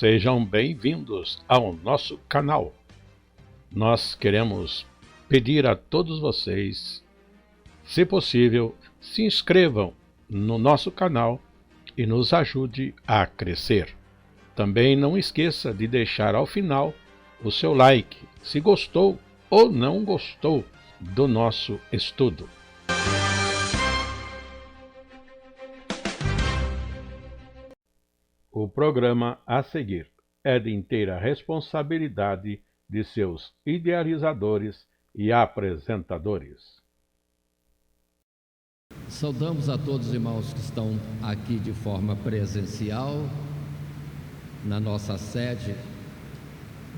Sejam bem-vindos ao nosso canal. Nós queremos pedir a todos vocês, se possível, se inscrevam no nosso canal e nos ajude a crescer. Também não esqueça de deixar ao final o seu like, se gostou ou não gostou do nosso estudo. O programa a seguir é de inteira responsabilidade de seus idealizadores e apresentadores. Saudamos a todos os irmãos que estão aqui de forma presencial, na nossa sede,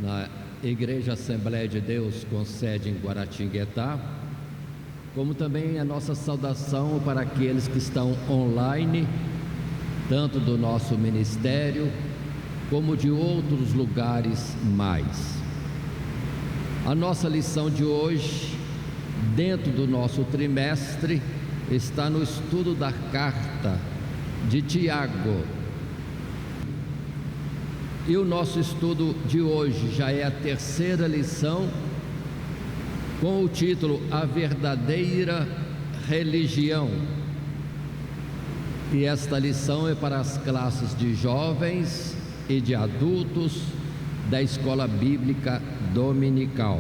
na Igreja Assembleia de Deus, com sede em Guaratinguetá, como também a nossa saudação para aqueles que estão online, tanto do nosso ministério, como de outros lugares mais. A nossa lição de hoje, dentro do nosso trimestre, está no estudo da carta de Tiago. E o nosso estudo de hoje já é a terceira lição, com o título A Verdadeira Religião. E esta lição é para as classes de jovens e de adultos da Escola Bíblica Dominical.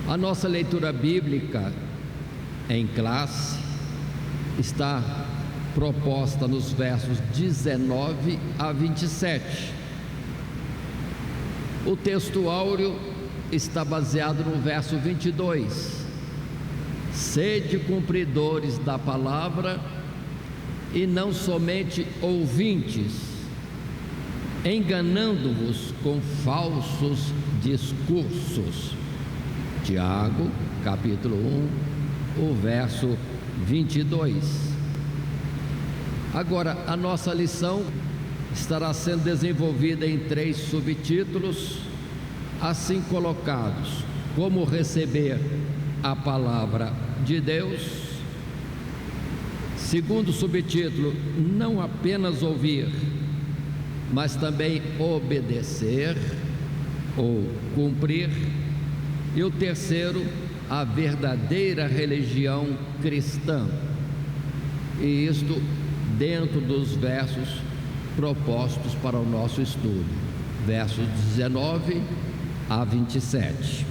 A nossa leitura bíblica em classe está proposta nos versos 19 a 27. O texto áureo está baseado no verso 22. Sede cumpridores da palavra e não somente ouvintes, enganando-vos com falsos discursos. Tiago, capítulo 1, o verso 22. Agora, a nossa lição estará sendo desenvolvida em 3 subtítulos, assim colocados: como receber a palavra de Deus. Segundo subtítulo, não apenas ouvir, mas também obedecer ou cumprir. E o terceiro, a verdadeira religião cristã. E isto dentro dos versos propostos para o nosso estudo, versos 19 a 27.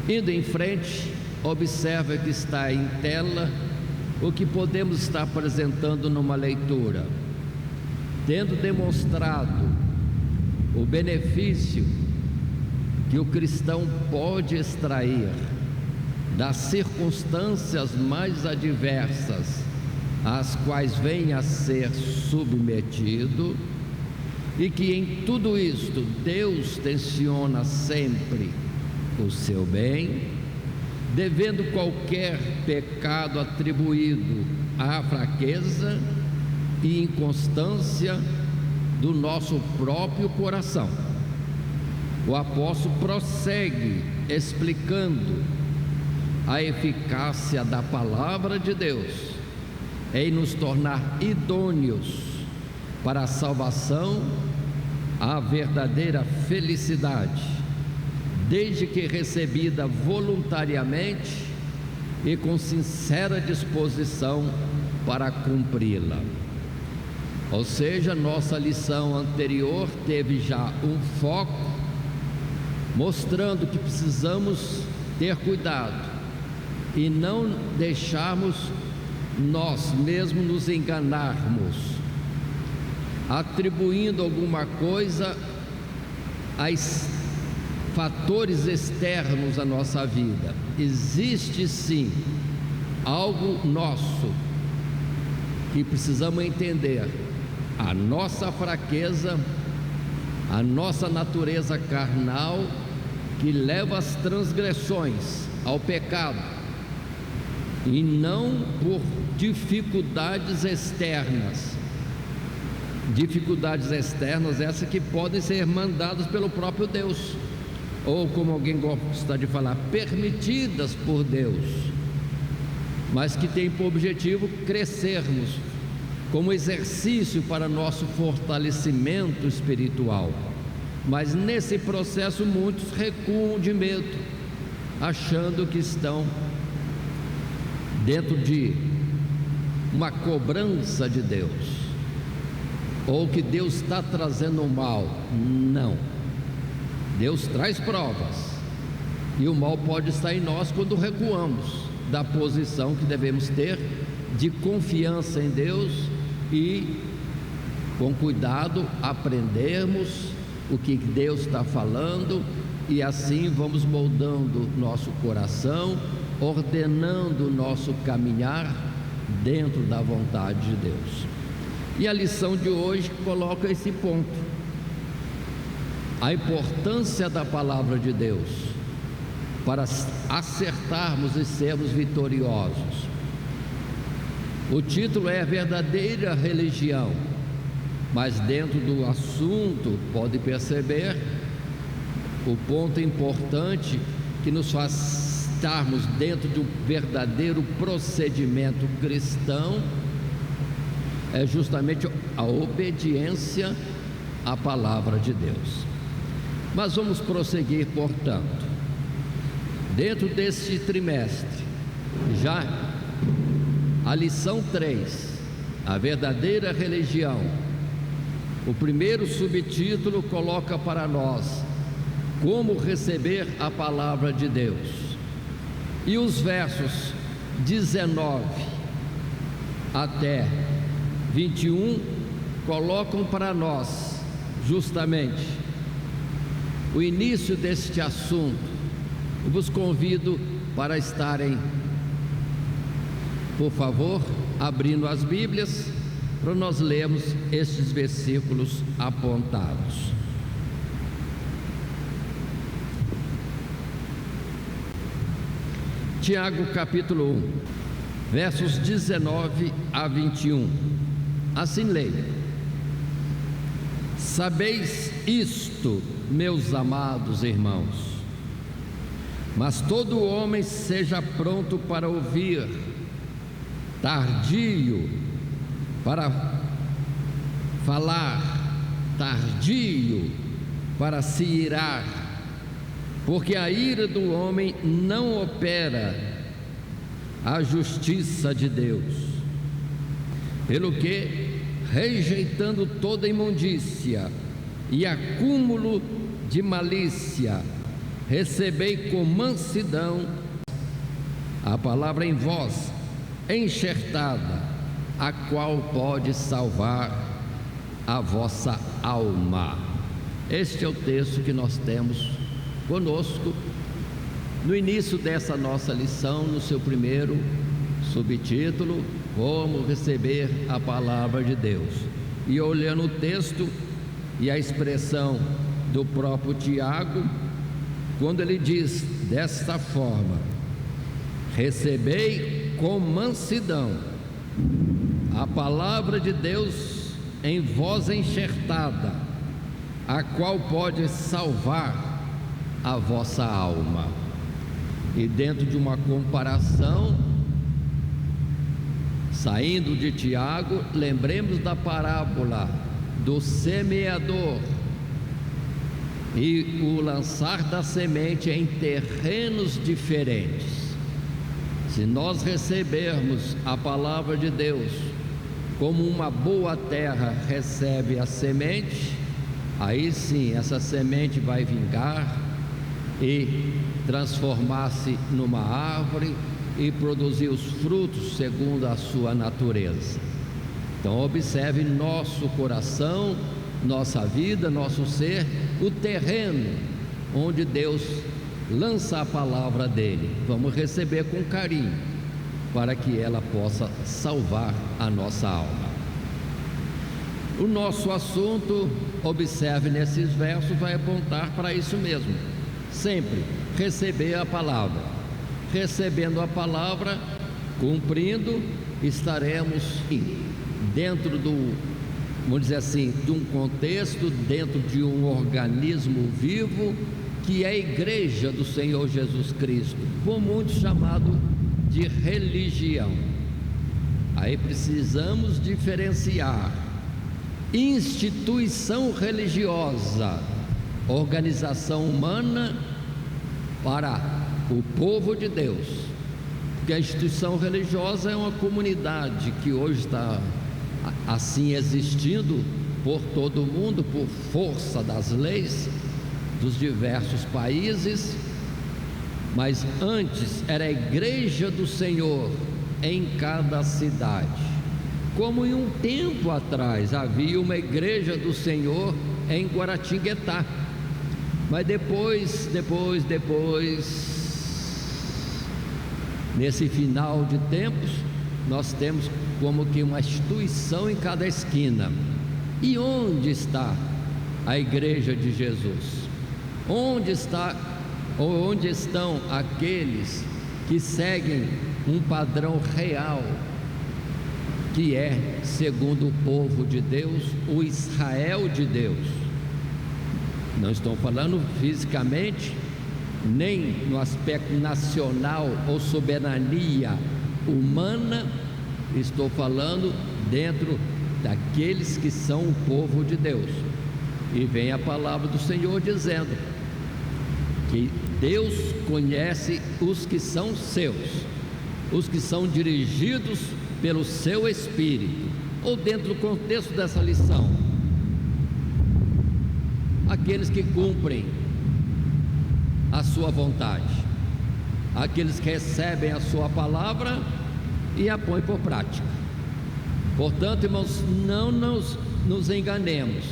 Indo em frente, observa que está em tela o que podemos estar apresentando numa leitura, tendo demonstrado o benefício que o cristão pode extrair das circunstâncias mais adversas às quais vem a ser submetido, e que em tudo isto Deus tenciona sempre o seu bem, devendo qualquer pecado atribuído à fraqueza e inconstância do nosso próprio coração. O apóstolo prossegue explicando a eficácia da palavra de Deus em nos tornar idôneos para a salvação, a verdadeira felicidade, desde que recebida voluntariamente e com sincera disposição para cumpri-la. Ou seja, nossa lição anterior teve já um foco, mostrando que precisamos ter cuidado e não deixarmos nós mesmos nos enganarmos, atribuindo alguma coisa a fatores externos à nossa vida. Existe sim algo nosso que precisamos entender: a nossa fraqueza, a nossa natureza carnal, que leva às transgressões, ao pecado, e não por dificuldades externas. Dificuldades externas essas que podem ser mandadas pelo próprio Deus, ou, como alguém gosta de falar, permitidas por Deus, mas que tem por objetivo crescermos como exercício para nosso fortalecimento espiritual. Mas nesse processo muitos recuam de medo, achando que estão dentro de uma cobrança de Deus, ou que Deus está trazendo o mal. Não, Deus traz provas, e o mal pode estar em nós quando recuamos da posição que devemos ter de confiança em Deus e, com cuidado, aprendermos o que Deus está falando, e assim vamos moldando nosso coração, ordenando o nosso caminhar dentro da vontade de Deus. E a lição de hoje coloca esse ponto: a importância da palavra de Deus para acertarmos e sermos vitoriosos. O título é Verdadeira Religião, mas dentro do assunto pode perceber o ponto importante que nos faz estarmos dentro de um verdadeiro procedimento cristão, é justamente a obediência à palavra de Deus. Mas vamos prosseguir, portanto, dentro deste trimestre, já a lição 3, a verdadeira religião. O primeiro subtítulo coloca para nós como receber a palavra de Deus. E os versos 19 até 21 colocam para nós justamente o início deste assunto. Eu vos convido para estarem, por favor, abrindo as Bíblias, para nós lermos estes versículos apontados. Tiago capítulo 1, versos 19 a 21. Assim leio: sabeis isto, meus amados irmãos, mas todo homem seja pronto para ouvir, tardio para falar, tardio para se irar, porque a ira do homem não opera a justiça de Deus. Pelo que, rejeitando toda imundícia e acúmulo de malícia, recebei com mansidão a palavra em vós, enxertada, a qual pode salvar a vossa alma. Este é o texto que nós temos conosco no início dessa nossa lição, no seu primeiro subtítulo, como receber a palavra de Deus. E olhando o texto e a expressão do próprio Tiago, quando ele diz desta forma: recebei com mansidão a palavra de Deus em vós enxertada, a qual pode salvar a vossa alma. E dentro de uma comparação, saindo de Tiago, lembremos da parábola do semeador e o lançar da semente em terrenos diferentes. Se nós recebermos a palavra de Deus como uma boa terra recebe a semente, aí sim essa semente vai vingar e transformar-se numa árvore e produzir os frutos segundo a sua natureza. Então observe nosso coração, nossa vida, nosso ser, o terreno onde Deus lança a palavra dele. Vamos receber com carinho, para que ela possa salvar a nossa alma. O nosso assunto, observe nesses versos, vai apontar para isso mesmo: sempre receber a palavra. Recebendo a palavra, cumprindo, estaremos dentro do, vamos dizer assim, de um contexto, dentro de um organismo vivo, que é a igreja do Senhor Jesus Cristo, por muitos chamado de religião. Aí precisamos diferenciar instituição religiosa, organização humana para o povo de Deus. Porque a instituição religiosa é uma comunidade que hoje está assim existindo por todo o mundo, por força das leis dos diversos países, mas antes era a igreja do Senhor em cada cidade, como em um tempo atrás havia uma igreja do Senhor em Guaratinguetá, mas depois, nesse final de tempos, nós temos como que uma instituição em cada esquina. E onde está a igreja de Jesus? Onde estão aqueles que seguem um padrão real, que é segundo o povo de Deus, o Israel de Deus? Não estou falando fisicamente, nem no aspecto nacional ou soberania humana, estou falando dentro daqueles que são o povo de Deus. E vem a palavra do Senhor dizendo que Deus conhece os que são seus, os que são dirigidos pelo seu Espírito. Ou dentro do contexto dessa lição, aqueles que cumprem a sua vontade, aqueles que recebem a sua palavra e a põem por prática. Portanto, irmãos, não nos enganemos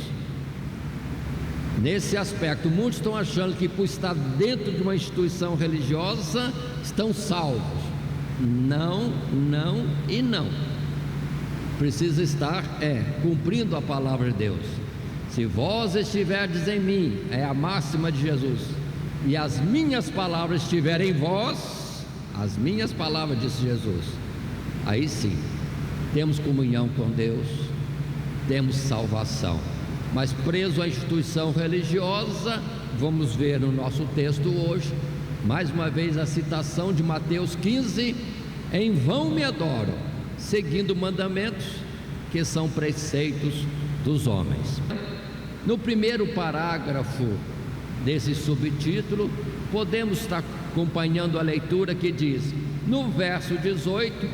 nesse aspecto. Muitos estão achando que por estar dentro de uma instituição religiosa estão salvos. Não, não e não. Precisa estar cumprindo a palavra de Deus. Se vós estiverdes em mim, é a máxima de Jesus, e as minhas palavras estiverem em vós, as minhas palavras, disse Jesus, aí sim temos comunhão com Deus, temos salvação. Mas preso à instituição religiosa, vamos ver no nosso texto hoje, mais uma vez a citação de Mateus 15: em vão me adoram, seguindo mandamentos que são preceitos dos homens. No primeiro parágrafo desse subtítulo, podemos estar acompanhando a leitura que diz, no verso 18,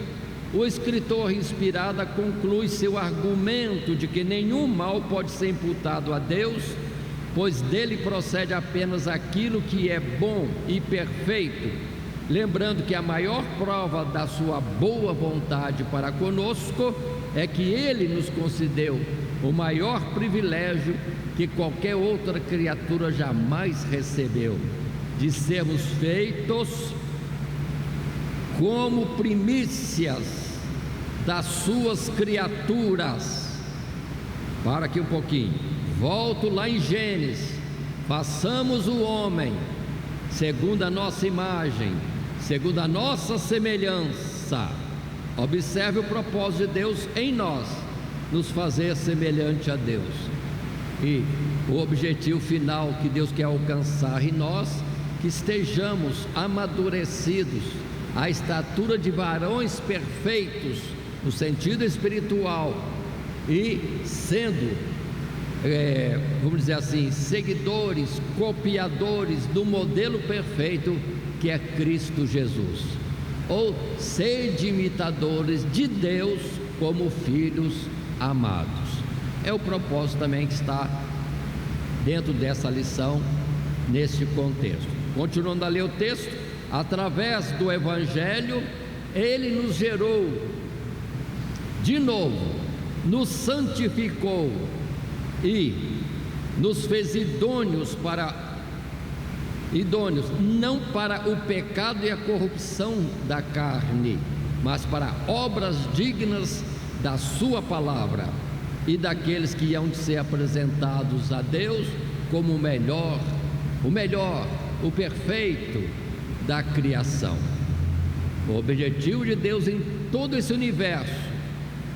o escritor inspirado conclui seu argumento de que nenhum mal pode ser imputado a Deus, pois dele procede apenas aquilo que é bom e perfeito, lembrando que a maior prova da sua boa vontade para conosco é que ele nos concedeu o maior privilégio que qualquer outra criatura jamais recebeu, de sermos feitos como primícias das suas criaturas. Para aqui um pouquinho, volto lá em Gênesis: façamos o homem segundo a nossa imagem, segundo a nossa semelhança. Observe o propósito de Deus em nós, nos fazer semelhante a Deus, e o objetivo final que Deus quer alcançar em nós, que estejamos amadurecidos à estatura de varões perfeitos no sentido espiritual, e sendo, vamos dizer assim, seguidores, copiadores do modelo perfeito que é Cristo Jesus, ou sede imitadores de Deus como filhos amados. É o propósito também que está dentro dessa lição, neste contexto. Continuando a ler o texto, através do Evangelho, Ele nos gerou de novo, nos santificou e nos fez idôneos não para o pecado e a corrupção da carne, mas para obras dignas da sua palavra e daqueles que hão de ser apresentados a Deus como o melhor, o perfeito da criação. O objetivo de Deus em todo esse universo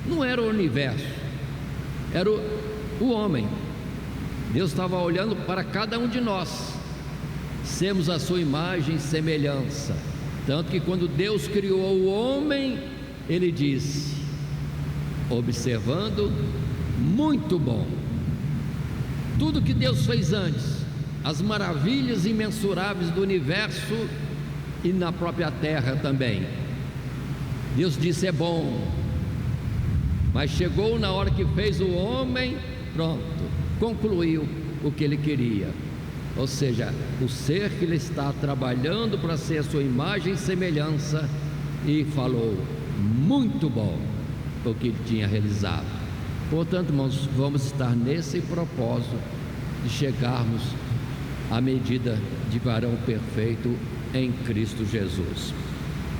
não era o universo, era o homem. Deus estava olhando para cada um de nós, sermos a sua imagem e semelhança. Tanto que quando Deus criou o homem, Ele disse: observando, muito bom. Tudo que Deus fez antes, as maravilhas imensuráveis do universo e na própria terra também, Deus disse: é bom. Mas chegou na hora que fez o homem, pronto, concluiu o que ele queria. Ou seja, o ser que ele está trabalhando para ser a sua imagem e semelhança, e falou: muito bom o que ele tinha realizado. Portanto, irmãos, vamos estar nesse propósito de chegarmos à medida de varão perfeito em Cristo Jesus.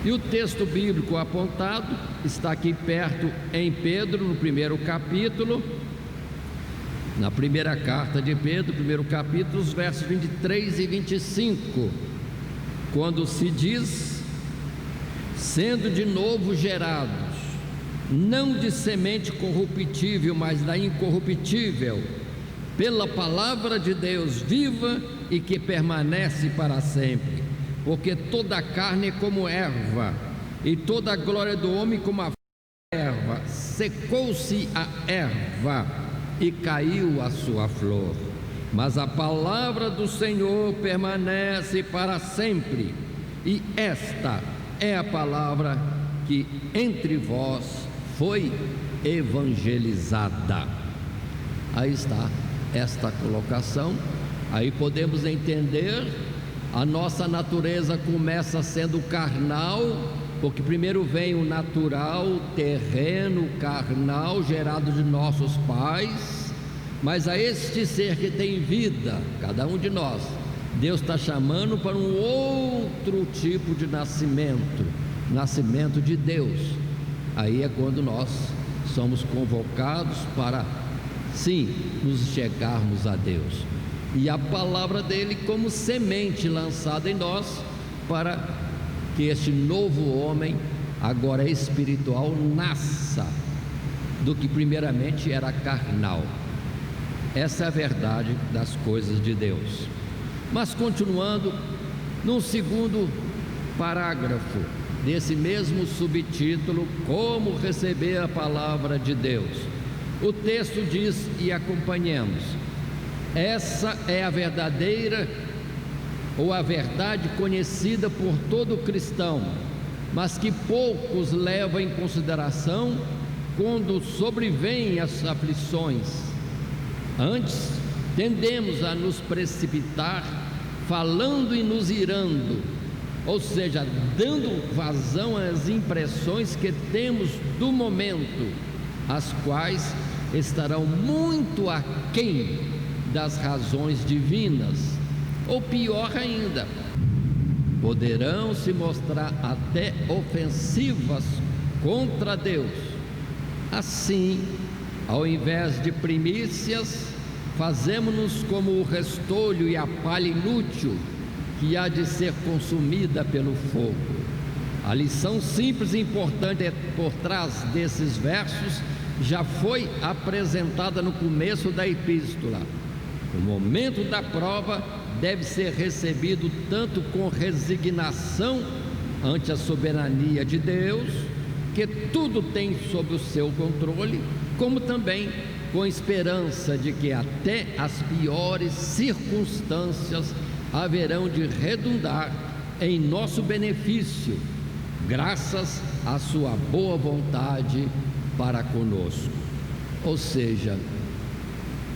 E o texto bíblico apontado está aqui perto em Pedro, no primeiro capítulo, na primeira carta de Pedro, primeiro capítulo, os versos 23 e 25, quando se diz: sendo de novo gerados, não de semente corruptível, mas da incorruptível, pela palavra de Deus viva e que permanece para sempre. Porque toda a carne é como erva, e toda a glória do homem como a erva. Secou-se a erva e caiu a sua flor, mas a palavra do Senhor permanece para sempre. E esta é a palavra que entre vós foi evangelizada. Aí está esta colocação. Aí podemos entender, a nossa natureza começa sendo carnal, porque primeiro vem o natural, terreno, carnal, gerado de nossos pais, mas a este ser que tem vida, cada um de nós, Deus está chamando para um outro tipo de nascimento, nascimento de Deus. Aí é quando nós somos convocados para, sim, nos chegarmos a Deus, e a palavra dele como semente lançada em nós, para que este novo homem, agora espiritual, nasça do que primeiramente era carnal. Essa é a verdade das coisas de Deus. Mas continuando, num segundo parágrafo desse mesmo subtítulo, como receber a palavra de Deus, o texto diz, e acompanhemos: essa é a verdadeira, ou a verdade conhecida por todo cristão, mas que poucos levam em consideração quando sobrevêm as aflições. Antes, tendemos a nos precipitar, falando e nos irando, ou seja, dando vazão às impressões que temos do momento, as quais estarão muito aquém das razões divinas, ou pior ainda, poderão se mostrar até ofensivas contra Deus. Assim, ao invés de primícias, fazemos-nos como o restolho e a palha inútil que há de ser consumida pelo fogo. A lição simples e importante por trás desses versos já foi apresentada no começo da epístola. O momento da prova deve ser recebido tanto com resignação ante a soberania de Deus, que tudo tem sob o seu controle, como também com esperança de que até as piores circunstâncias haverão de redundar em nosso benefício, graças à sua boa vontade para conosco. Ou seja,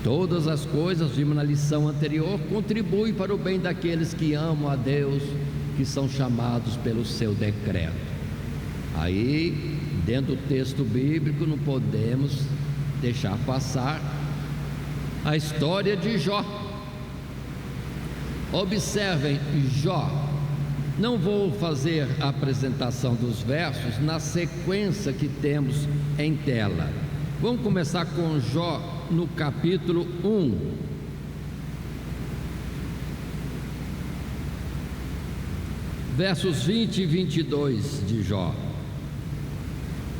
todas as coisas, vimos na lição anterior, contribuem para o bem daqueles que amam a Deus, que são chamados pelo seu decreto. Aí, dentro do texto bíblico, não podemos deixar passar a história de Jó. Observem Jó. Não vou fazer a apresentação dos versos na sequência que temos em tela. Vamos começar com Jó no capítulo 1. Versos 20 e 22 de Jó,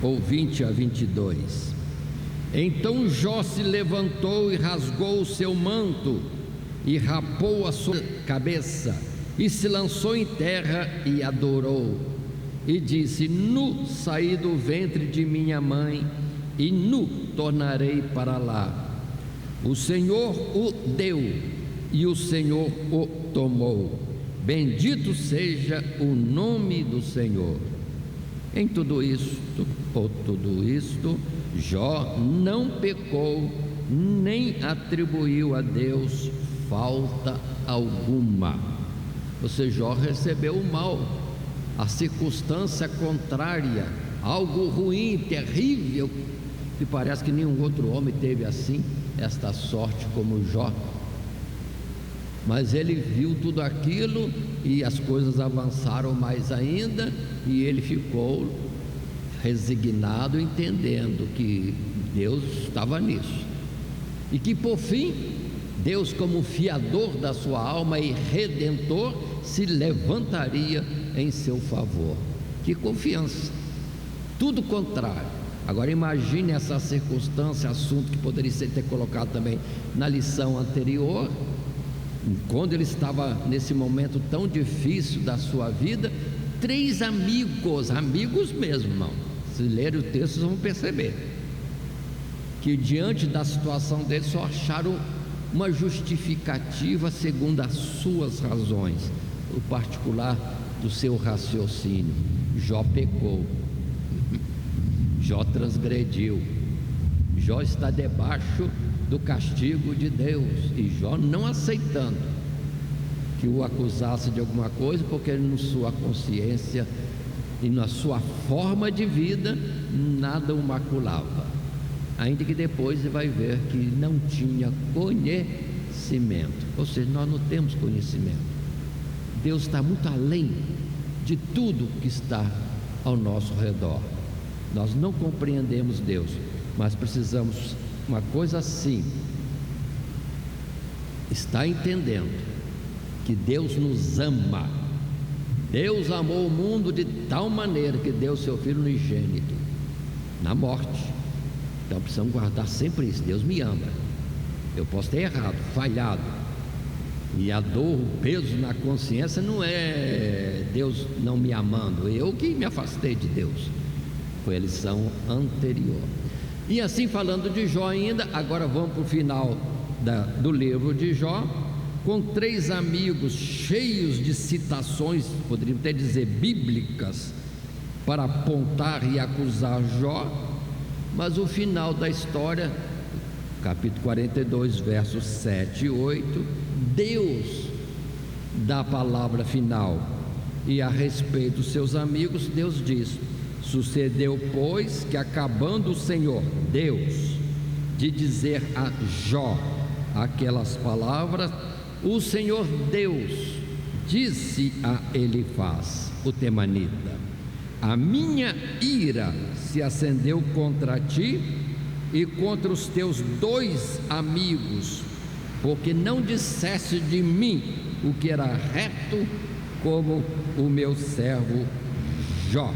ou 20 a 22. Então Jó se levantou e rasgou o seu manto, e rapou a sua cabeça, e se lançou em terra e adorou, e disse: Nu saí do ventre de minha mãe, e nu tornarei para lá. O Senhor o deu e o Senhor o tomou. Bendito seja o nome do Senhor. Em tudo isto, Jó não pecou, nem atribuiu a Deus falta alguma. Jó recebeu o mal, a circunstância contrária, algo ruim, terrível, que parece que nenhum outro homem teve assim, esta sorte como Jó. Mas ele viu tudo aquilo e as coisas avançaram mais ainda, e ele ficou resignado, entendendo que Deus estava nisso, e que por fim Deus, como fiador da sua alma e redentor, se levantaria em seu favor. Que confiança! Tudo contrário. Agora imagine essa circunstância, assunto que poderia ter colocado também na lição anterior, quando ele estava nesse momento tão difícil da sua vida. 3 amigos mesmo, irmão. Se lerem o texto, vocês vão perceber que diante da situação dele só acharam uma justificativa segundo as suas razões, o particular do seu raciocínio. Jó pecou, Jó transgrediu, Jó está debaixo do castigo de Deus, e Jó não aceitando que o acusasse de alguma coisa, porque na sua consciência e na sua forma de vida nada o maculava, ainda que depois você vai ver que não tinha conhecimento. Ou seja, nós não temos conhecimento. Deus está muito além de tudo que está ao nosso redor. Nós não compreendemos Deus, mas precisamos, uma coisa assim, está entendendo que Deus nos ama. Deus amou o mundo de tal maneira que deu seu Filho unigênito na morte. Então precisamos guardar sempre isso: Deus me ama. Eu posso ter errado, falhado, e a dor, o peso na consciência não é Deus não me amando, eu que me afastei de Deus. Foi a lição anterior. E assim, falando de Jó ainda, agora vamos para o final do livro de Jó, com 3 amigos cheios de citações, poderíamos até dizer bíblicas, para apontar e acusar Jó. Mas o final da história, capítulo 42, versos 7 e 8, Deus dá a palavra final, e a respeito dos seus amigos, Deus diz: sucedeu, pois, que acabando o Senhor Deus de dizer a Jó aquelas palavras, o Senhor Deus disse a Elifaz, o temanita: a minha ira se acendeu contra ti e contra os teus 2 amigos, porque não disseste de mim o que era reto, como o meu servo Jó.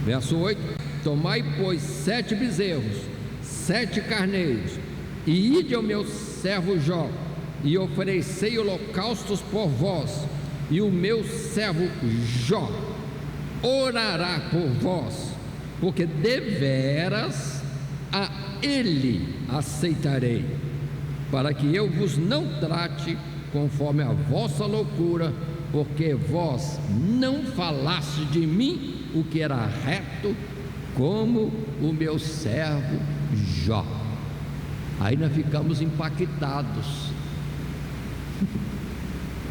Verso 8: tomai, pois, 7 bezerros, 7 carneiros, e ide ao meu servo Jó, e oferecei holocaustos por vós, e o meu servo Jó orará por vós, porque deveras a ele aceitarei, para que eu vos não trate conforme a vossa loucura, porque vós não falaste de mim o que era reto, como o meu servo Jó. Aí nós ficamos impactados,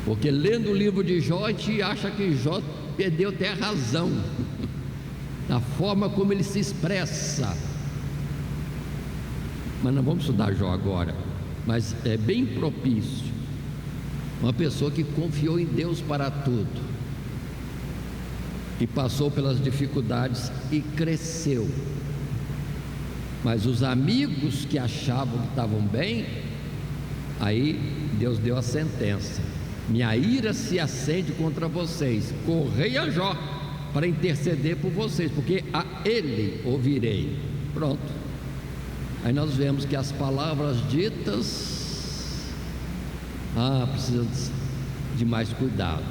porque lendo o livro de Jó, a gente acha que Jó perdeu até a razão na forma como ele se expressa. Mas não vamos estudar Jó agora, mas é bem propício uma pessoa que confiou em Deus para tudo, e passou pelas dificuldades e cresceu. Mas os amigos que achavam que estavam bem, aí Deus deu a sentença: minha ira se acende contra vocês, correi a Jó para interceder por vocês, porque a ele ouvirei. Pronto. Aí nós vemos que as palavras ditas precisam de mais cuidado,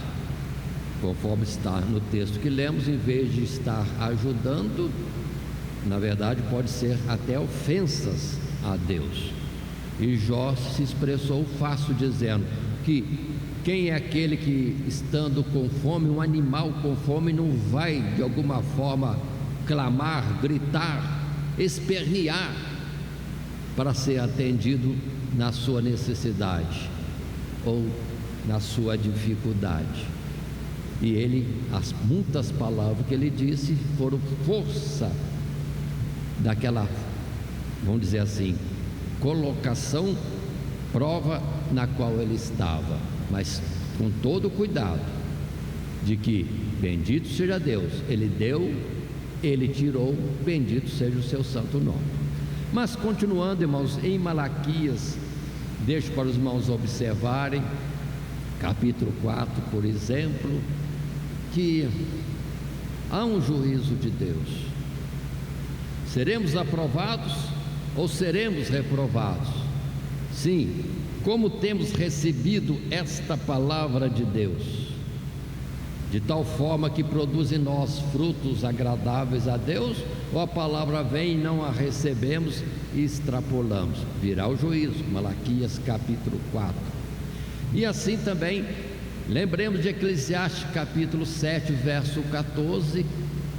conforme está no texto que lemos. Em vez de estar ajudando, Na verdade, pode ser até ofensas a Deus. E Jó se expressou fácil, dizendo que quem é aquele que, estando com fome, um animal com fome, não vai de alguma forma clamar, gritar, espernear para ser atendido na sua necessidade ou na sua dificuldade. E ele, as muitas palavras que ele disse foram força daquela, vamos dizer assim, colocação, prova na qual ele estava, mas com todo o cuidado de que bendito seja Deus, ele deu, ele tirou, bendito seja o seu santo nome. Mas continuando, irmãos, em Malaquias, deixo para os irmãos observarem, capítulo 4, por exemplo, que há um juízo de Deus. Seremos aprovados ou seremos reprovados? Sim, como temos recebido esta palavra de Deus, de tal forma que produz em nós frutos agradáveis a Deus, ou a palavra vem e não a recebemos e extrapolamos? Virá o juízo. Malaquias capítulo 4. E assim também, lembremos de Eclesiastes capítulo 7, verso 14,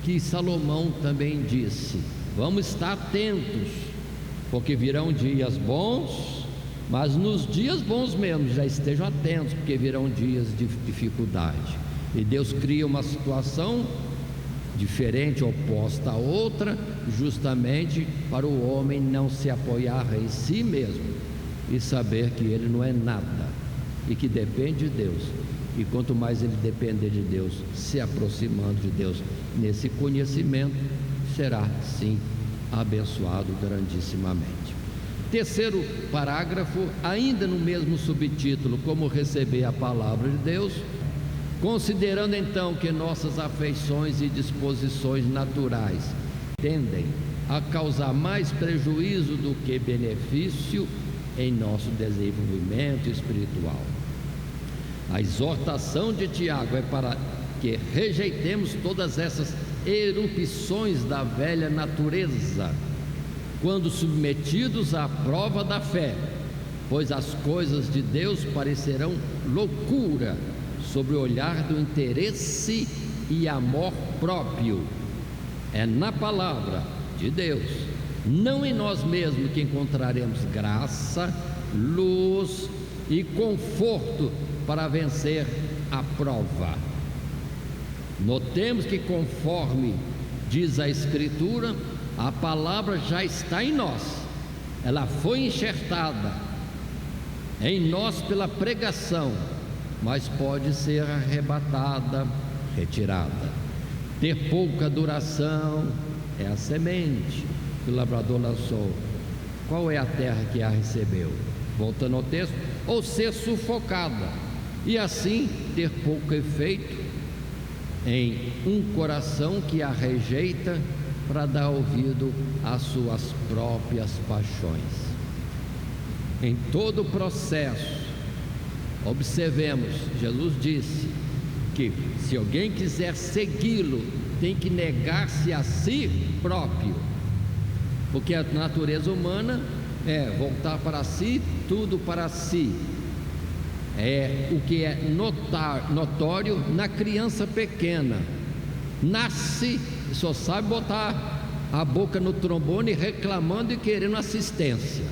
que Salomão também disse: vamos estar atentos, porque virão dias bons, mas nos dias bons mesmo, já estejam atentos, porque virão dias de dificuldade. E Deus cria uma situação diferente, oposta a outra, justamente para o homem não se apoiar em si mesmo e saber que ele não é nada e que depende de Deus. E quanto mais ele depender de Deus, se aproximando de Deus nesse conhecimento, será sim abençoado grandissimamente. Terceiro parágrafo, ainda no mesmo subtítulo, como receber a palavra de Deus. Considerando então que nossas afeições e disposições naturais tendem a causar mais prejuízo do que benefício em nosso desenvolvimento espiritual, a exortação de Tiago é para que rejeitemos todas essas erupções da velha natureza, quando submetidos à prova da fé, pois as coisas de Deus parecerão loucura sob o olhar do interesse e amor próprio. É na palavra de Deus, não em nós mesmos, que encontraremos graça, luz e conforto para vencer a prova. Notemos que, conforme diz a Escritura, a palavra já está em nós, ela foi enxertada em nós pela pregação, mas pode ser arrebatada, retirada. Ter pouca duração é a semente que o lavrador lançou. Qual é a terra que a recebeu? Voltando ao texto, ou ser sufocada, e assim ter pouco efeito em um coração que a rejeita para dar ouvido às suas próprias paixões. Em todo o processo, observemos, Jesus disse que se alguém quiser segui-lo, tem que negar-se a si próprio, porque a natureza humana é voltar para si, tudo para si. É o que é notório na criança pequena. Nasce e só sabe botar a boca no trombone, reclamando e querendo assistência.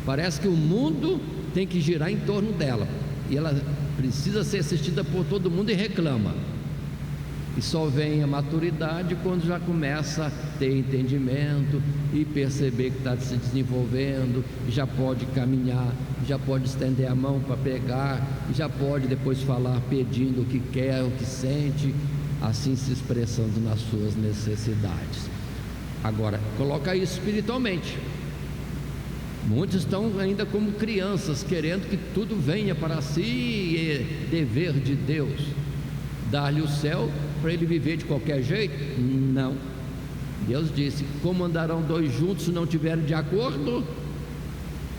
Parece que o mundo tem que girar em torno dela, e ela precisa ser assistida por todo mundo e reclama. E só vem a maturidade quando já começa a ter entendimento e perceber que está se desenvolvendo, e já pode caminhar, já pode estender a mão para pegar, já pode depois falar pedindo o que quer, o que sente, assim se expressando nas suas necessidades. Agora, coloca isso espiritualmente. Muitos estão ainda como crianças, querendo que tudo venha para si, e é dever de Deus dar-lhe o céu para ele viver de qualquer jeito? Não. Deus disse: como andarão dois juntos se não tiverem de acordo?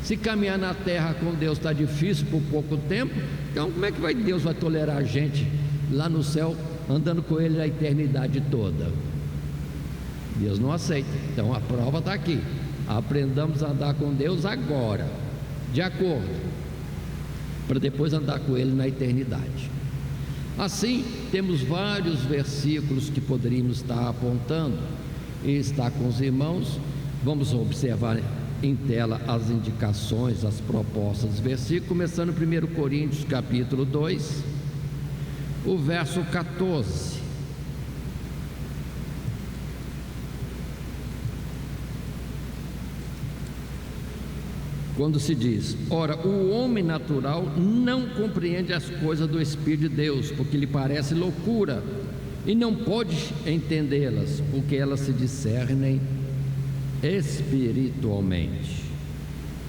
Se caminhar na terra com Deus está difícil por pouco tempo, então como é que Deus vai tolerar a gente lá no céu, andando com Ele a eternidade toda? Deus não aceita. Então a prova está aqui. Aprendamos a andar com Deus agora, de acordo, para depois andar com Ele na eternidade. Assim, temos vários versículos que poderíamos estar apontando e estar com os irmãos. Vamos observar em tela as indicações, as propostas dos versículos, começando 1 Coríntios capítulo 2, o verso 14. Quando se diz: ora, o homem natural não compreende as coisas do Espírito de Deus, porque lhe parece loucura, e não pode entendê-las, porque elas se discernem espiritualmente.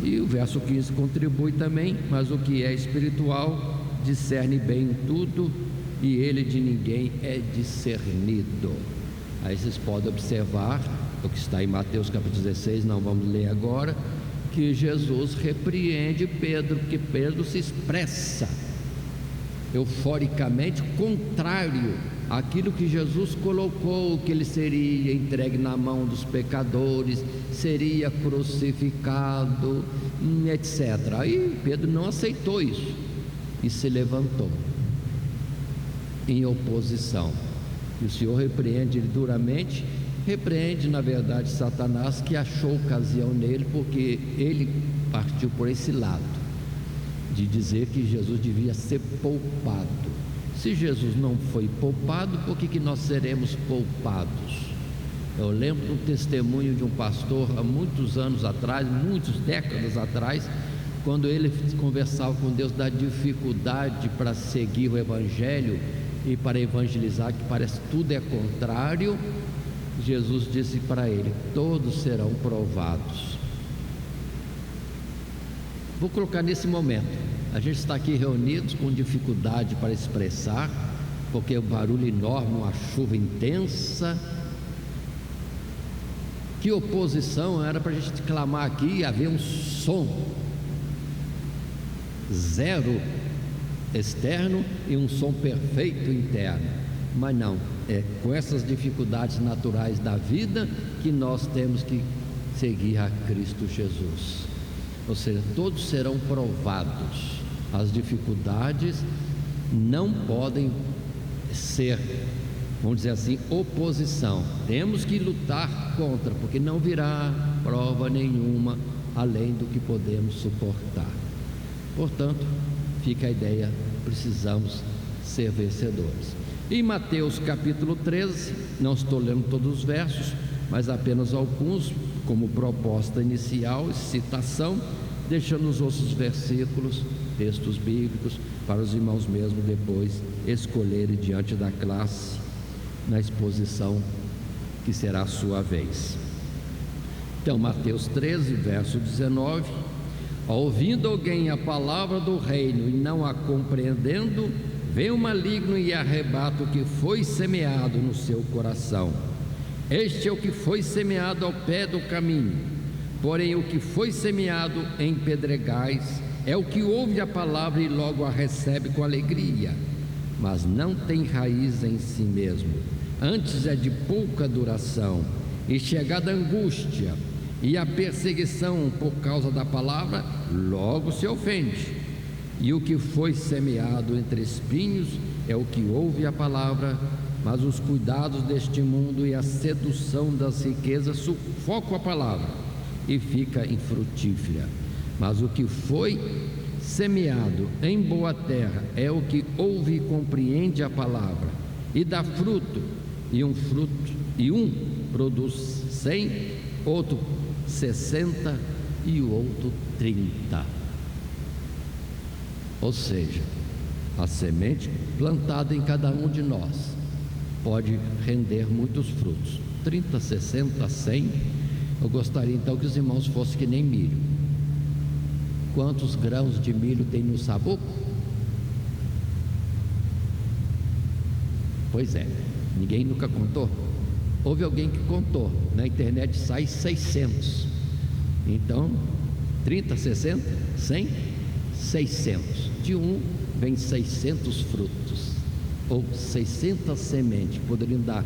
E o verso 15 contribui também: mas o que é espiritual discerne bem tudo, e ele de ninguém é discernido. Aí vocês podem observar o que está em Mateus capítulo 16, não vamos ler agora, que Jesus repreende Pedro, porque Pedro se expressa euforicamente contrário àquilo que Jesus colocou, que ele seria entregue na mão dos pecadores, seria crucificado, etc. Aí Pedro não aceitou isso e se levantou em oposição, e o Senhor repreende ele duramente. Repreende, na verdade, Satanás, que achou ocasião nele, porque ele partiu por esse lado, de dizer que Jesus devia ser poupado. Se Jesus não foi poupado, por que nós seremos poupados? Eu lembro do testemunho de um pastor há muitos anos atrás, muitas décadas atrás, quando ele conversava com Deus da dificuldade para seguir o Evangelho e para evangelizar, que parece que tudo é contrário. Jesus disse para ele: todos serão provados. Vou colocar nesse momento, a gente está aqui reunidos com dificuldade para expressar, porque é um barulho enorme, uma chuva intensa. Que oposição era para a gente clamar aqui e haver um som zero externo e um som perfeito interno. Mas não, é com essas dificuldades naturais da vida que nós temos que seguir a Cristo Jesus. Ou seja, todos serão provados. As dificuldades não podem ser, vamos dizer assim, oposição. Temos que lutar contra, porque não virá prova nenhuma além do que podemos suportar. Portanto, fica a ideia, precisamos ser vencedores. Em Mateus capítulo 13, não estou lendo todos os versos, mas apenas alguns, como proposta inicial e citação, deixando os outros versículos, textos bíblicos, para os irmãos mesmo depois escolherem diante da classe, na exposição que será a sua vez. Então, Mateus 13, verso 19: ouvindo alguém a palavra do reino e não a compreendendo, vem o maligno e arrebata o que foi semeado no seu coração. Este é o que foi semeado ao pé do caminho. Porém, o que foi semeado em pedregais é o que ouve a palavra e logo a recebe com alegria, mas não tem raiz em si mesmo. Antes é de pouca duração, e chegada a angústia e a perseguição por causa da palavra, logo se ofende. E o que foi semeado entre espinhos é o que ouve a palavra, mas os cuidados deste mundo e a sedução das riquezas sufocam a palavra e fica infrutífera. Mas o que foi semeado em boa terra é o que ouve e compreende a palavra e dá fruto, e um produz 100, outro 60 e o outro 30. Ou seja, a semente plantada em cada um de nós pode render muitos frutos, 30, 60, 100. Eu gostaria então que os irmãos fossem que nem milho. Quantos grãos de milho tem no sabuco? Pois é, ninguém nunca contou. Houve alguém que contou, na internet sai 600. Então, 30, 60, 100, 600. De um vem 600 frutos, ou 600 sementes, poderiam dar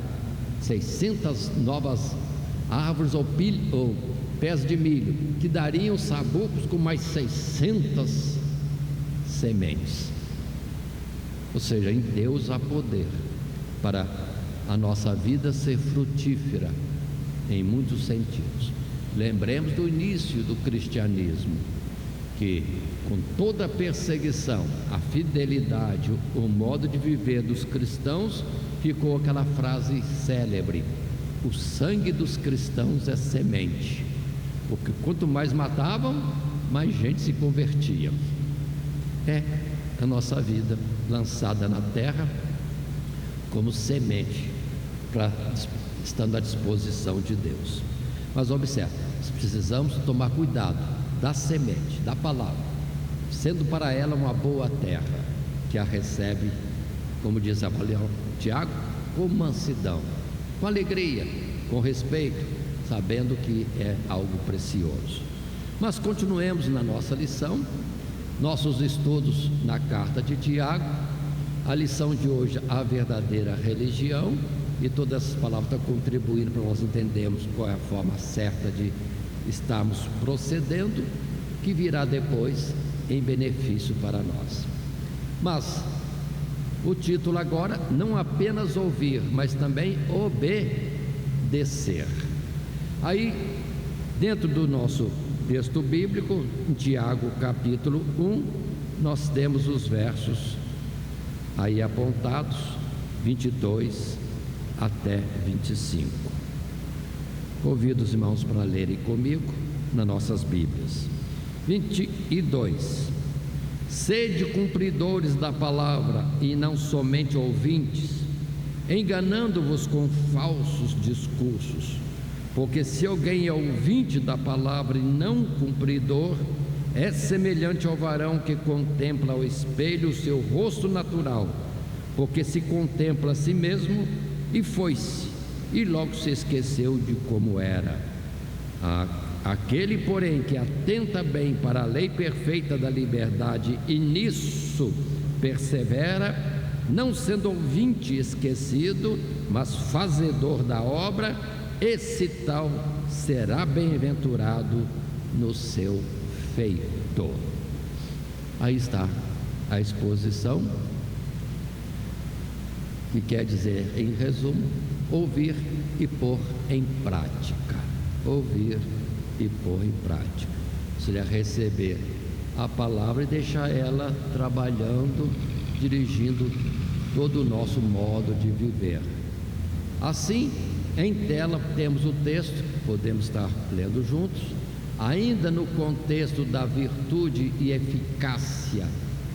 600 novas árvores ou pés de milho, que dariam sabucos com mais 600 sementes. Ou seja, em Deus há poder para a nossa vida ser frutífera em muitos sentidos. Lembremos do início do cristianismo, que com toda a perseguição, a fidelidade, o modo de viver dos cristãos, ficou aquela frase célebre: o sangue dos cristãos é semente, porque quanto mais matavam, mais gente se convertia. É a nossa vida lançada na terra como semente, estando à disposição de Deus. Mas observe, precisamos tomar cuidado da semente, da palavra, sendo para ela uma boa terra, que a recebe, como diz a Tiago, com mansidão, com alegria, com respeito, sabendo que é algo precioso. Mas continuemos na nossa lição, nossos estudos na carta de Tiago. A lição de hoje, a verdadeira religião, e todas essas palavras estão contribuindo para nós entendermos qual é a forma certa de estarmos procedendo, que virá depois em benefício para nós. Mas o título agora, não apenas ouvir, mas também obedecer. Aí, dentro do nosso texto bíblico, em Tiago capítulo 1, nós temos os versos aí apontados, 22 até 25. Convido os irmãos para lerem comigo nas nossas Bíblias. 22. Sede cumpridores da palavra e não somente ouvintes, enganando-vos com falsos discursos. Porque se alguém é ouvinte da palavra e não cumpridor, é semelhante ao varão que contempla ao espelho o seu rosto natural, porque se contempla a si mesmo e foi-se, e logo se esqueceu de como era. Aquele, porém, que atenta bem para a lei perfeita da liberdade e nisso persevera, não sendo ouvinte esquecido, mas fazedor da obra, esse tal será bem-aventurado no seu feito. Aí está a exposição, que quer dizer, em resumo, ouvir e pôr em prática. Ouvir e pôr em prática. Seria receber a palavra e deixar ela trabalhando, dirigindo todo o nosso modo de viver. Assim, em tela temos o texto, podemos estar lendo juntos, ainda no contexto da virtude e eficácia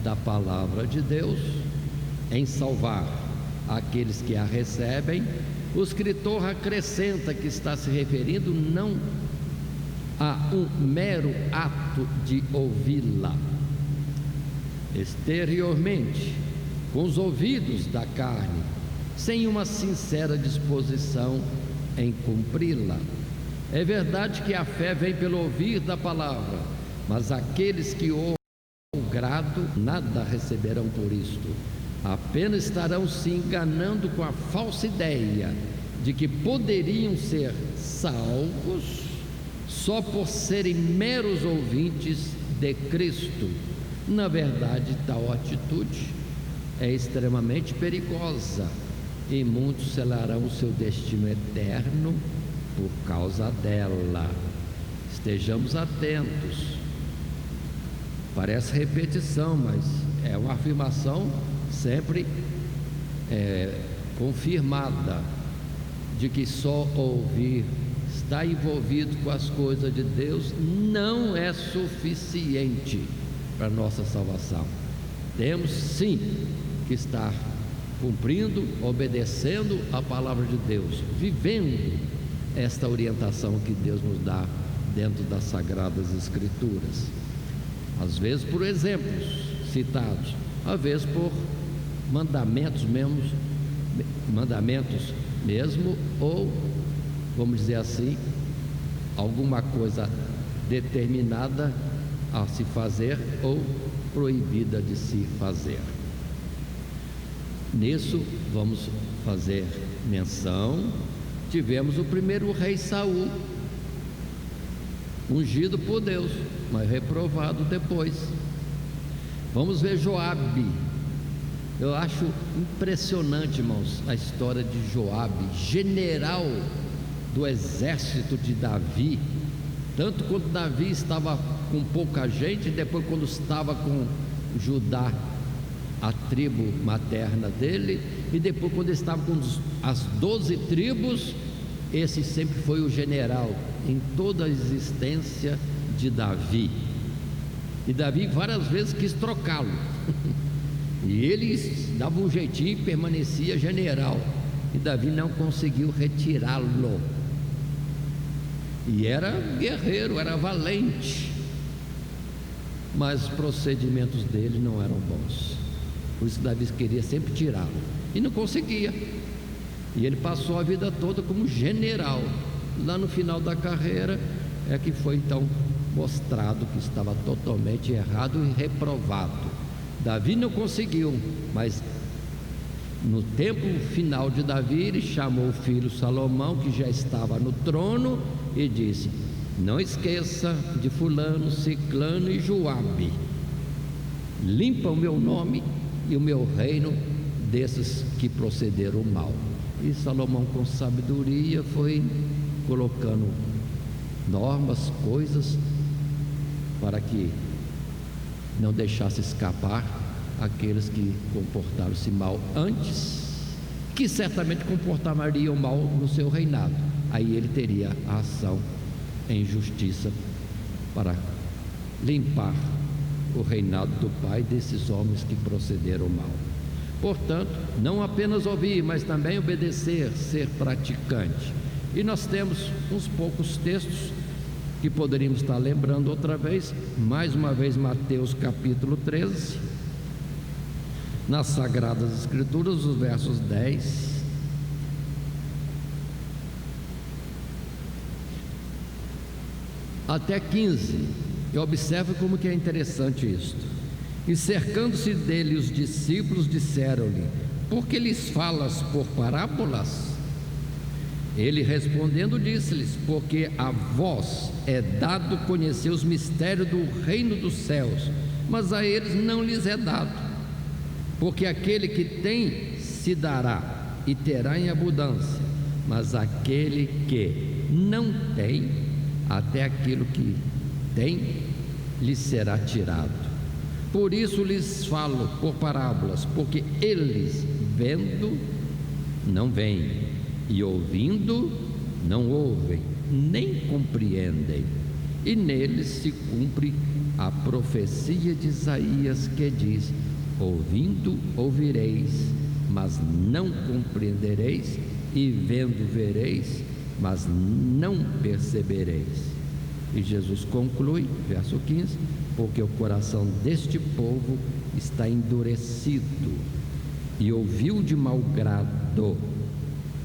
da palavra de Deus em salvar aqueles que a recebem. O escritor acrescenta que está se referindo não a um mero ato de ouvi-la exteriormente, com os ouvidos da carne, sem uma sincera disposição em cumpri-la. É verdade que a fé vem pelo ouvir da palavra, mas aqueles que ouvem com grado nada receberão por isto, apenas estarão se enganando com a falsa ideia de que poderiam ser salvos só por serem meros ouvintes de Cristo. Na verdade, tal atitude é extremamente perigosa e muitos selarão o seu destino eterno por causa dela. Estejamos atentos. Parece repetição, mas é uma afirmação sempre confirmada, de que só ouvir, estar envolvido com as coisas de Deus, não é suficiente para a nossa salvação. Temos sim que estar cumprindo, obedecendo a palavra de Deus, vivendo esta orientação que Deus nos dá dentro das Sagradas Escrituras, às vezes por exemplos citados, às vezes por mandamentos mesmo, ou, vamos dizer assim, alguma coisa determinada a se fazer ou proibida de se fazer. Nisso vamos fazer menção tivemos o primeiro rei Saul, ungido por Deus, mas reprovado depois. Vamos ver Joabe. Eu acho impressionante, irmãos, a história de Joabe, general do exército de Davi. Tanto quando Davi estava com pouca gente, e depois quando estava com Judá, a tribo materna dele, e depois quando estava com as 12 tribos, esse sempre foi o general em toda a existência de Davi. E Davi várias vezes quis trocá-lo e ele dava um jeitinho e permanecia general, e Davi não conseguiu retirá-lo. E era guerreiro, era valente, mas os procedimentos dele não eram bons. Por isso Davi queria sempre tirá-lo e não conseguia. E ele passou a vida toda como general. Lá no final da carreira é que foi então mostrado que estava totalmente errado e reprovado. Davi não conseguiu, mas no tempo final de Davi, ele chamou o filho Salomão, que já estava no trono, e disse: não esqueça de fulano, ciclano e Joabe, limpa o meu nome e o meu reino desses que procederam mal. E Salomão, com sabedoria, foi colocando normas, coisas, para que não deixasse escapar aqueles que comportaram-se mal antes, que certamente comportariam mal no seu reinado. Aí ele teria a ação em justiça para limpar o reinado do pai desses homens que procederam mal. Portanto, não apenas ouvir, mas também obedecer, ser praticante. E nós temos uns poucos textos que poderíamos estar lembrando outra vez. Mais uma vez, Mateus capítulo 13, nas Sagradas Escrituras, os versos 10 até 15. E observe como que é interessante isto. E cercando-se dele os discípulos, disseram-lhe: por que lhes falas por parábolas? Ele respondendo disse-lhes: porque a vós é dado conhecer os mistérios do reino dos céus, mas a eles não lhes é dado. Porque aquele que tem se dará e terá em abundância, mas aquele que não tem, até aquilo que tem lhe será tirado. Por isso lhes falo por parábolas, porque eles vendo não veem, e ouvindo não ouvem, nem compreendem. E neles se cumpre a profecia de Isaías, que diz: ouvindo ouvireis, mas não compreendereis, e vendo vereis, mas não percebereis. E Jesus conclui, verso 15: porque o coração deste povo está endurecido, e ouviu de mau grado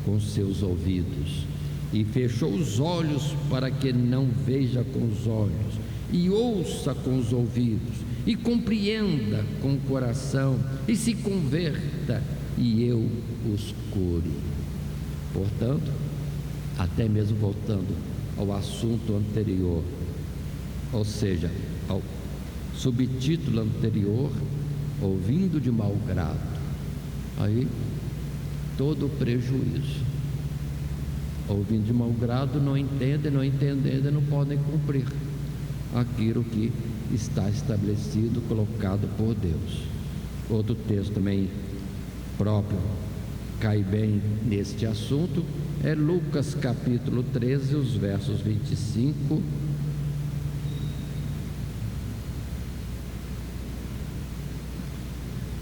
com seus ouvidos, e fechou os olhos para que não veja com os olhos, e ouça com os ouvidos, e compreenda com o coração, e se converta, e eu os cure. Portanto, até mesmo voltando ao assunto anterior, ou seja, ao subtítulo anterior, ouvindo de mau grado, aí todo prejuízo. Ouvindo de mau grado, não entendem, não entendendo, não podem cumprir aquilo que está estabelecido, colocado por Deus. Outro texto também próprio cai bem neste assunto é Lucas capítulo 13, os versos 25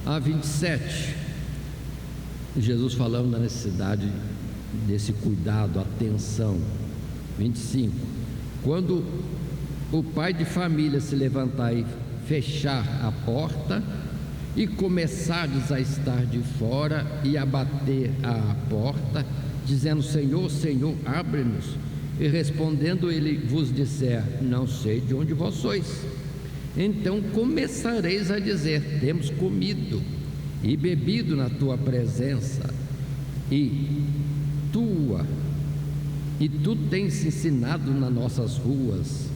a 27. Jesus falando da necessidade desse cuidado, atenção. 25: quando o pai de família se levantar e fechar a porta, e começardes a estar de fora e a bater à porta, dizendo: Senhor, Senhor, abre-nos. E respondendo ele vos disser: não sei de onde vós sois. Então começareis a dizer: temos comido e bebido na tua presença, e tua e tu tens ensinado nas nossas ruas.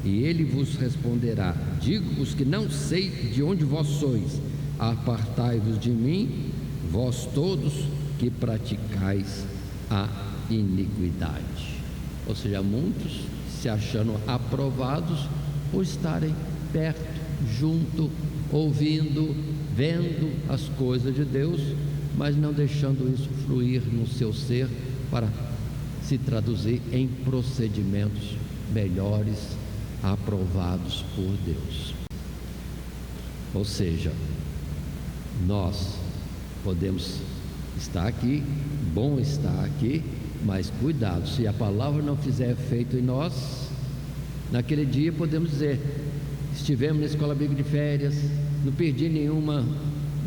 E ele vos responderá: digo-vos que não sei de onde vós sois, apartai-vos de mim, vós todos que praticais a iniquidade. Ou seja, muitos se achando aprovados por estarem perto, junto, ouvindo, vendo as coisas de Deus, mas não deixando isso fluir no seu ser para se traduzir em procedimentos melhores, aprovados por Deus. Ou seja, nós podemos estar aqui, bom estar aqui, mas cuidado, se a palavra não fizer efeito em nós, naquele dia podemos dizer: estivemos na escola bíblica de férias, não perdi nenhuma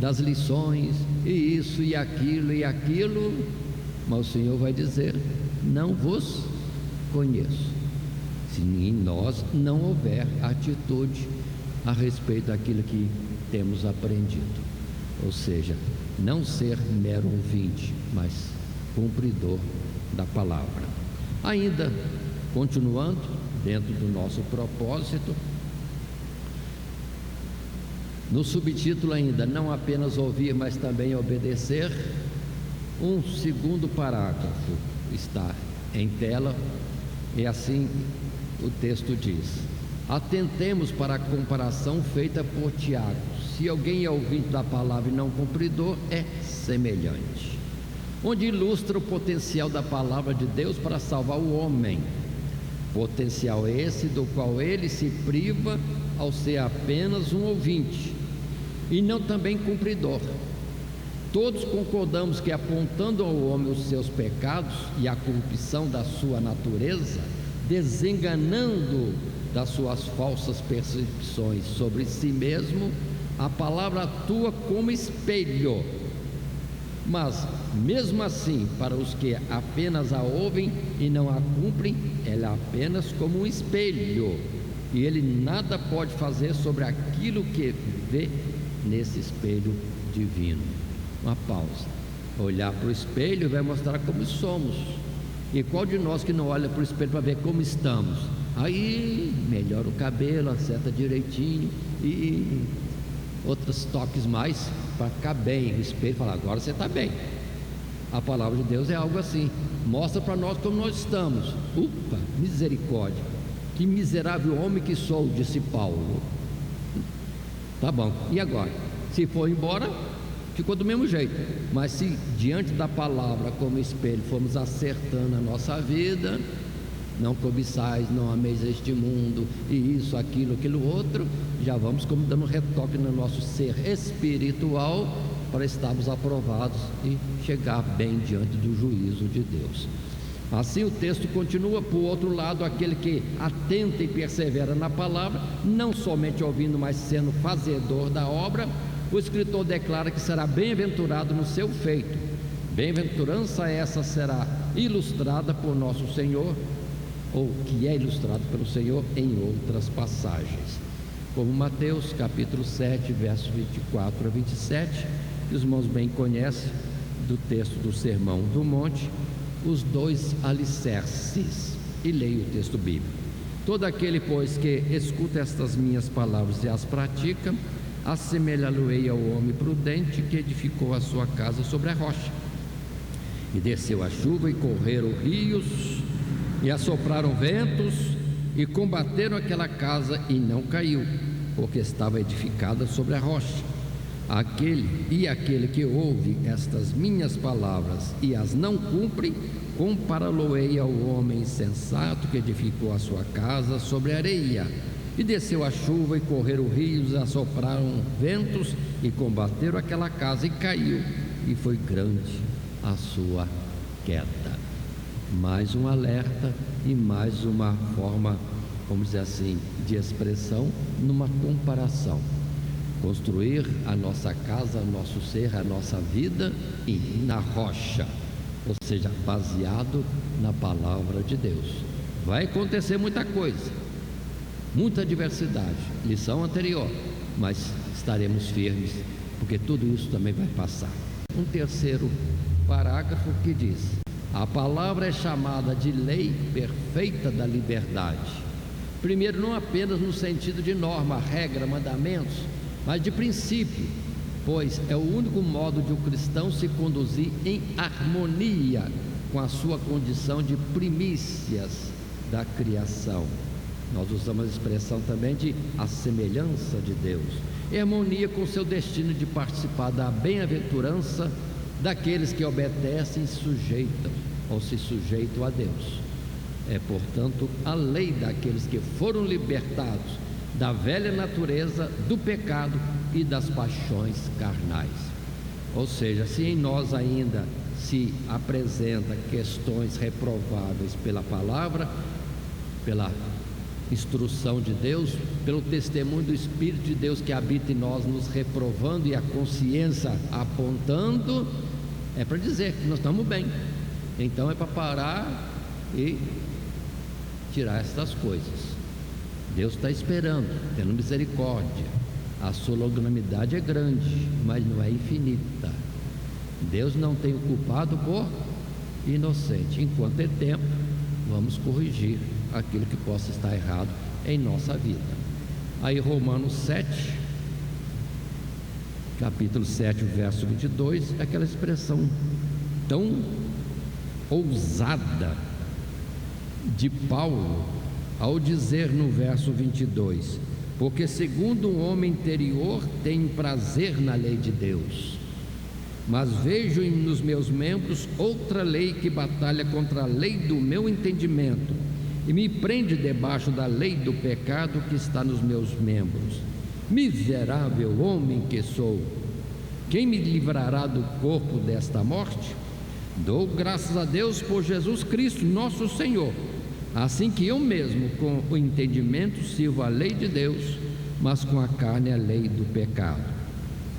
das lições, e isso e aquilo, mas o Senhor vai dizer: não vos conheço, se em nós não houver atitude a respeito daquilo que temos aprendido. Ou seja, não ser mero ouvinte, mas cumpridor da palavra. Ainda continuando dentro do nosso propósito, no subtítulo ainda, não apenas ouvir, mas também obedecer, um segundo parágrafo está em tela, e assim o texto diz: atentemos para a comparação feita por Tiago. Se alguém é ouvinte da palavra e não cumpridor, é semelhante, onde ilustra o potencial da palavra de Deus para salvar o homem, potencial esse do qual ele se priva ao ser apenas um ouvinte e não também cumpridor. Todos concordamos que, apontando ao homem os seus pecados e a corrupção da sua natureza, desenganando das suas falsas percepções sobre si mesmo, a palavra atua como espelho. Mas, mesmo assim, para os que apenas a ouvem e não a cumprem, ela é apenas como um espelho, e ele nada pode fazer sobre aquilo que vê nesse espelho divino. Uma pausa. Olhar para o espelho vai mostrar como somos. E qual de nós que não olha para o espelho para ver como estamos? Aí melhora o cabelo, acerta direitinho e outros toques mais para ficar bem. O espelho fala: agora você está bem. A palavra de Deus é algo assim, mostra para nós como nós estamos. Upa, misericórdia, que miserável homem que sou, disse Paulo. Tá bom, e agora? Se for embora, ficou do mesmo jeito. Mas se diante da palavra como espelho formos acertando a nossa vida, não cobiçais, não ameis este mundo, e isso, aquilo outro, já vamos como dando retoque no nosso ser espiritual, para estarmos aprovados e chegar bem diante do juízo de Deus. Assim o texto continua. Por outro lado, aquele que atenta e persevera na palavra, não somente ouvindo, mas sendo fazedor da obra, o escritor declara que será bem-aventurado no seu feito. Bem-aventurança essa será ilustrada por nosso Senhor, ou que é ilustrado pelo Senhor em outras passagens, como Mateus capítulo 7, versos 24 a 27, que os irmãos bem conhecem do texto do Sermão do Monte, os dois alicerces. E leio o texto bíblico: todo aquele, pois, que escuta estas minhas palavras e as pratica, assemelhá-lo-ei ao homem prudente que edificou a sua casa sobre a rocha. E desceu a chuva, e correram rios, e assopraram ventos, e combateram aquela casa, e não caiu, porque estava edificada sobre a rocha. Aquele que ouve estas minhas palavras e as não cumpre, compará-lo-ei ao homem insensato que edificou a sua casa sobre a areia. E desceu a chuva, e correram rios, e assopraram ventos, e combateram aquela casa, e caiu, e foi grande a sua queda. Mais um alerta e mais uma forma, vamos dizer assim, de expressão numa comparação. Construir a nossa casa, nosso ser, a nossa vida e na rocha, ou seja, baseado na palavra de Deus. Vai acontecer muita coisa, muita adversidade, lição anterior, mas estaremos firmes, porque tudo isso também vai passar. Um terceiro parágrafo que diz: A palavra é chamada de lei perfeita da liberdade. Primeiro, não apenas no sentido de norma, regra, mandamentos, mas de princípio, pois é o único modo de o cristão se conduzir em harmonia com a sua condição de primícias da criação. Nós usamos a expressão também de a semelhança de Deus, em harmonia com o seu destino de participar da bem-aventurança daqueles que obedecem e sujeitam ou se sujeitam a Deus. É, portanto, a lei daqueles que foram libertados da velha natureza, do pecado e das paixões carnais. Ou seja, se em nós ainda se apresenta questões reprováveis pela palavra, pela instrução de Deus, pelo testemunho do Espírito de Deus que habita em nós, nos reprovando e a consciência apontando, é para dizer que nós estamos bem. Então é para parar e tirar estas coisas. Deus está esperando, tendo misericórdia. A sua longanimidade é grande, mas não é infinita. Deus não tem o culpado por inocente. Enquanto é tempo, vamos corrigir aquilo que possa estar errado em nossa vida. Aí Romanos 7, capítulo 7, verso 22, aquela expressão tão ousada de Paulo, ao dizer no verso 22: porque segundo o homem interior tem prazer na lei de Deus, mas vejo nos meus membros outra lei que batalha contra a lei do meu entendimento e me prende debaixo da lei do pecado que está nos meus membros. Miserável homem que sou, quem me livrará do corpo desta morte? Dou graças a Deus por Jesus Cristo, nosso Senhor, assim que eu mesmo com o entendimento sirvo a lei de Deus, mas com a carne a lei do pecado.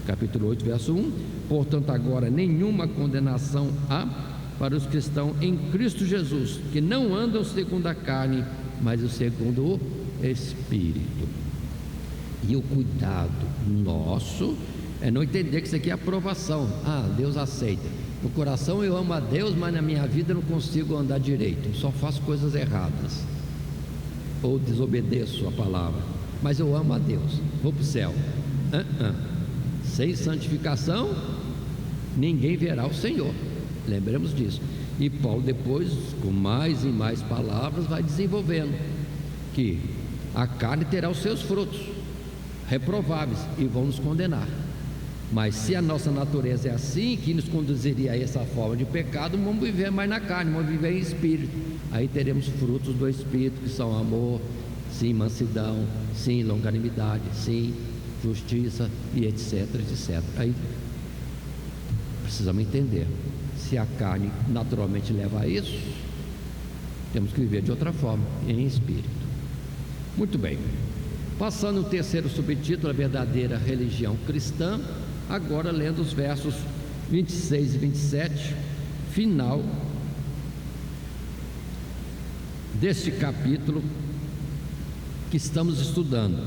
Capítulo 8, verso 1: portanto agora nenhuma condenação há para os que estão em Cristo Jesus, que não andam segundo a carne, mas segundo o Espírito. E o cuidado nosso é não entender que isso aqui é aprovação. Deus aceita. No coração eu amo a Deus, mas na minha vida eu não consigo andar direito, eu só faço coisas erradas ou desobedeço a palavra, mas eu amo a Deus, vou para o céu. Sem santificação ninguém verá o Senhor, lembremos disso. E Paulo depois, com mais e mais palavras, vai desenvolvendo que a carne terá os seus frutos reprováveis e vão nos condenar. Mas se a nossa natureza é assim, que nos conduziria a essa forma de pecado, não vamos viver mais na carne, vamos viver em espírito. Aí teremos frutos do Espírito, que são amor, sim, mansidão, sim, longanimidade, sim, justiça e etc, etc. Aí precisamos entender, se a carne naturalmente leva a isso, temos que viver de outra forma, em espírito. Muito bem, passando o terceiro subtítulo, a verdadeira religião cristã. Agora lendo os versos 26 e 27, final deste capítulo que estamos estudando,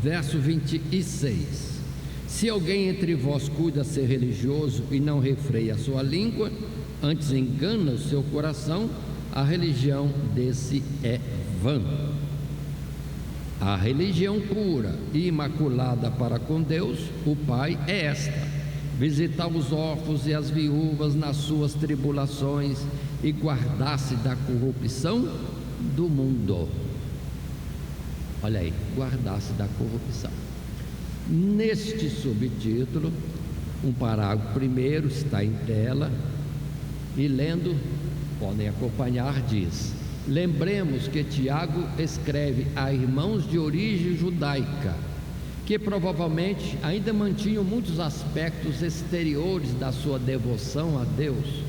verso 26: se alguém entre vós cuida ser religioso e não refreia a sua língua, antes engana o seu coração, a religião desse é vã. A religião pura e imaculada para com Deus, o Pai, é esta: visitar os órfãos e as viúvas nas suas tribulações e guardar-se da corrupção do mundo. Olha aí, guardar-se da corrupção. Neste subtítulo, um parágrafo primeiro está em tela, e lendo, podem acompanhar, diz: lembremos que Tiago escreve a irmãos de origem judaica, que provavelmente ainda mantinham muitos aspectos exteriores da sua devoção a Deus,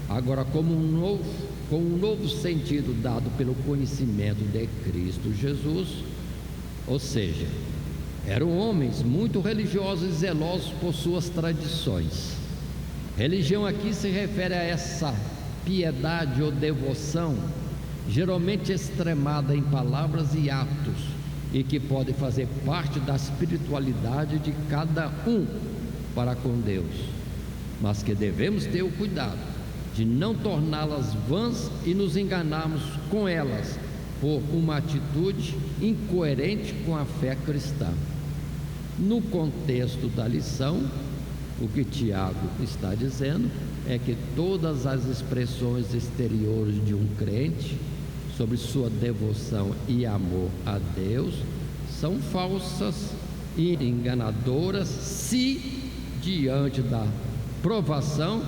agora com um novo sentido dado pelo conhecimento de Cristo Jesus. Ou seja, eram homens muito religiosos e zelosos por suas tradições. Religião aqui se refere a essa piedade ou devoção, geralmente extremada em palavras e atos, e que pode fazer parte da espiritualidade de cada um para com Deus, mas que devemos ter o cuidado de não torná-las vãs e nos enganarmos com elas por uma atitude incoerente com a fé cristã. No contexto da lição, o que Tiago está dizendo é que todas as expressões exteriores de um crente sobre sua devoção e amor a Deus são falsas e enganadoras se, diante da provação,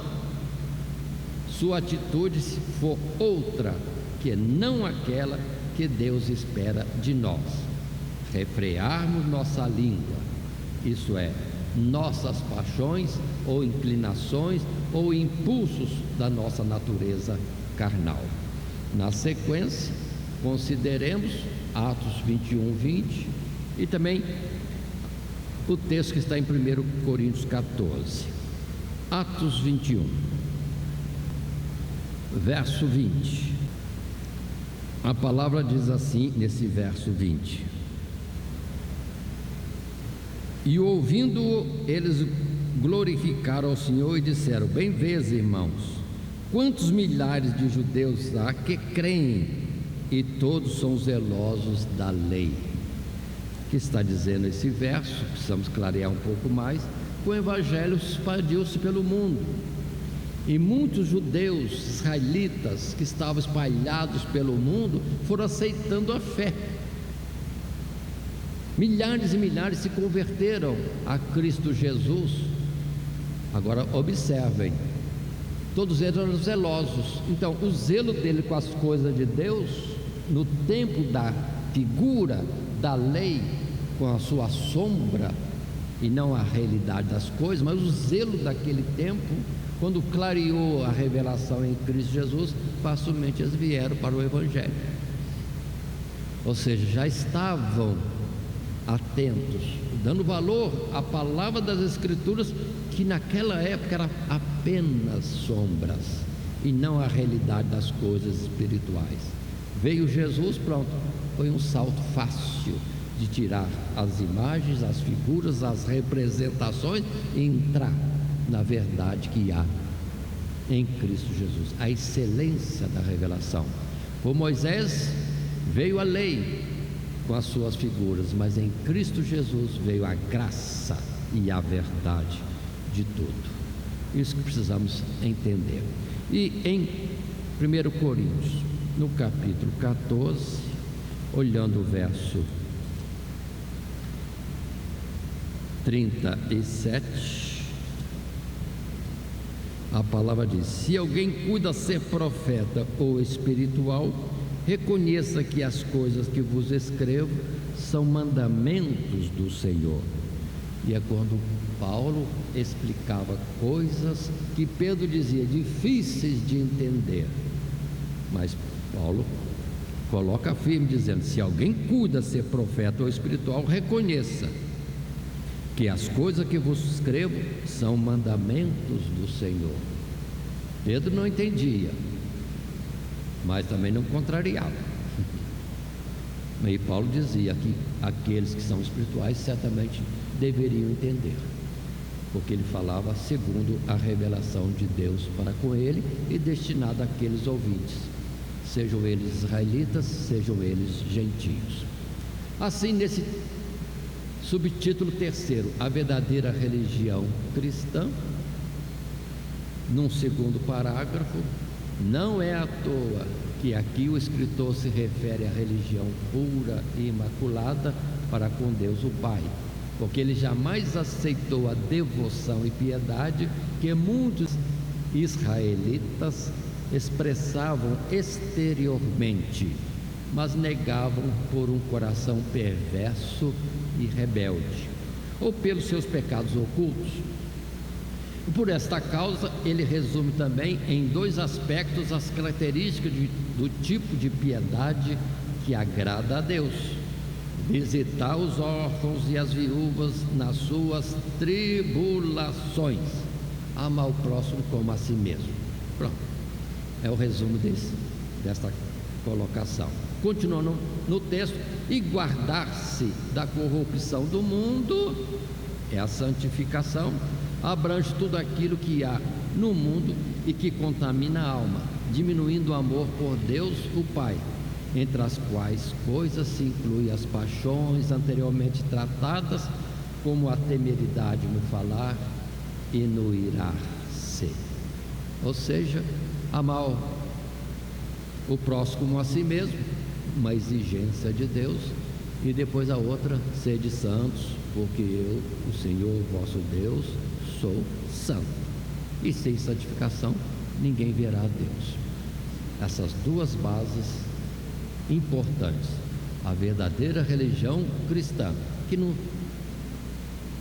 sua atitude for outra que não aquela que Deus espera de nós. Refrearmos nossa língua, isso é, nossas paixões ou inclinações ou impulsos da nossa natureza carnal. Na sequência, consideremos Atos 21:20 e também o texto que está em 1 Coríntios 14. Atos 21, verso 20. A palavra diz assim nesse verso 20: e ouvindo-o, eles glorificaram ao Senhor e disseram: bem vês, irmãos, quantos milhares de judeus há que creem, e todos são zelosos da lei. O que está dizendo esse verso? Precisamos clarear um pouco mais. O evangelho expandiu-se pelo mundo, e muitos judeus israelitas que estavam espalhados pelo mundo foram aceitando a fé. Milhares e milhares se converteram a Cristo Jesus. Agora observem, todos eles eram zelosos. Então o zelo dele com as coisas de Deus, no tempo da figura da lei, com a sua sombra e não a realidade das coisas, mas o zelo daquele tempo, quando clareou a revelação em Cristo Jesus, facilmente eles vieram para o Evangelho. Ou seja, já estavam atentos, dando valor à palavra das Escrituras, que naquela época era apenas sombras e não a realidade das coisas espirituais. Veio Jesus, pronto, foi um salto fácil de tirar as imagens, as figuras, as representações e entrar na verdade que há em Cristo Jesus, a excelência da revelação. Por Moisés veio a lei com as suas figuras, mas em Cristo Jesus veio a graça e a verdade de tudo. Isso que precisamos entender. E em 1 Coríntios, no capítulo 14, olhando o verso 37, a palavra diz: se alguém cuida ser profeta ou espiritual, reconheça que as coisas que vos escrevo são mandamentos do Senhor. E é quando Paulo explicava coisas que Pedro dizia difíceis de entender, mas Paulo coloca firme dizendo: se alguém cuida ser profeta ou espiritual, reconheça que as coisas que vos escrevo são mandamentos do Senhor. Pedro não entendia, mas também não contrariava. E Paulo dizia que aqueles que são espirituais certamente deveriam entender, porque ele falava segundo a revelação de Deus para com ele e destinado àqueles ouvintes, sejam eles israelitas, sejam eles gentios. Assim, nesse subtítulo terceiro, a verdadeira religião cristã, num segundo parágrafo, não é à toa que aqui o escritor se refere à religião pura e imaculada para com Deus o Pai, porque ele jamais aceitou a devoção e piedade que muitos israelitas expressavam exteriormente, mas negavam por um coração perverso e rebelde, ou pelos seus pecados ocultos. E por esta causa, ele resume também em dois aspectos as características do tipo de piedade que agrada a Deus: visitar os órfãos e as viúvas nas suas tribulações, amar o próximo como a si mesmo. Pronto, é o resumo desta colocação. Continuando no texto: e guardar-se da corrupção do mundo é a santificação, abrange tudo aquilo que há no mundo e que contamina a alma, diminuindo o amor por Deus, o Pai, entre as quais coisas se incluem as paixões anteriormente tratadas, como a temeridade no falar e no irar-se. Ou seja, amar o próximo como a si mesmo, uma exigência de Deus, e depois a outra, sede santos, porque eu, o Senhor vosso Deus, sou santo. E sem santificação ninguém verá a Deus. Essas duas bases importantes, a verdadeira religião cristã, que no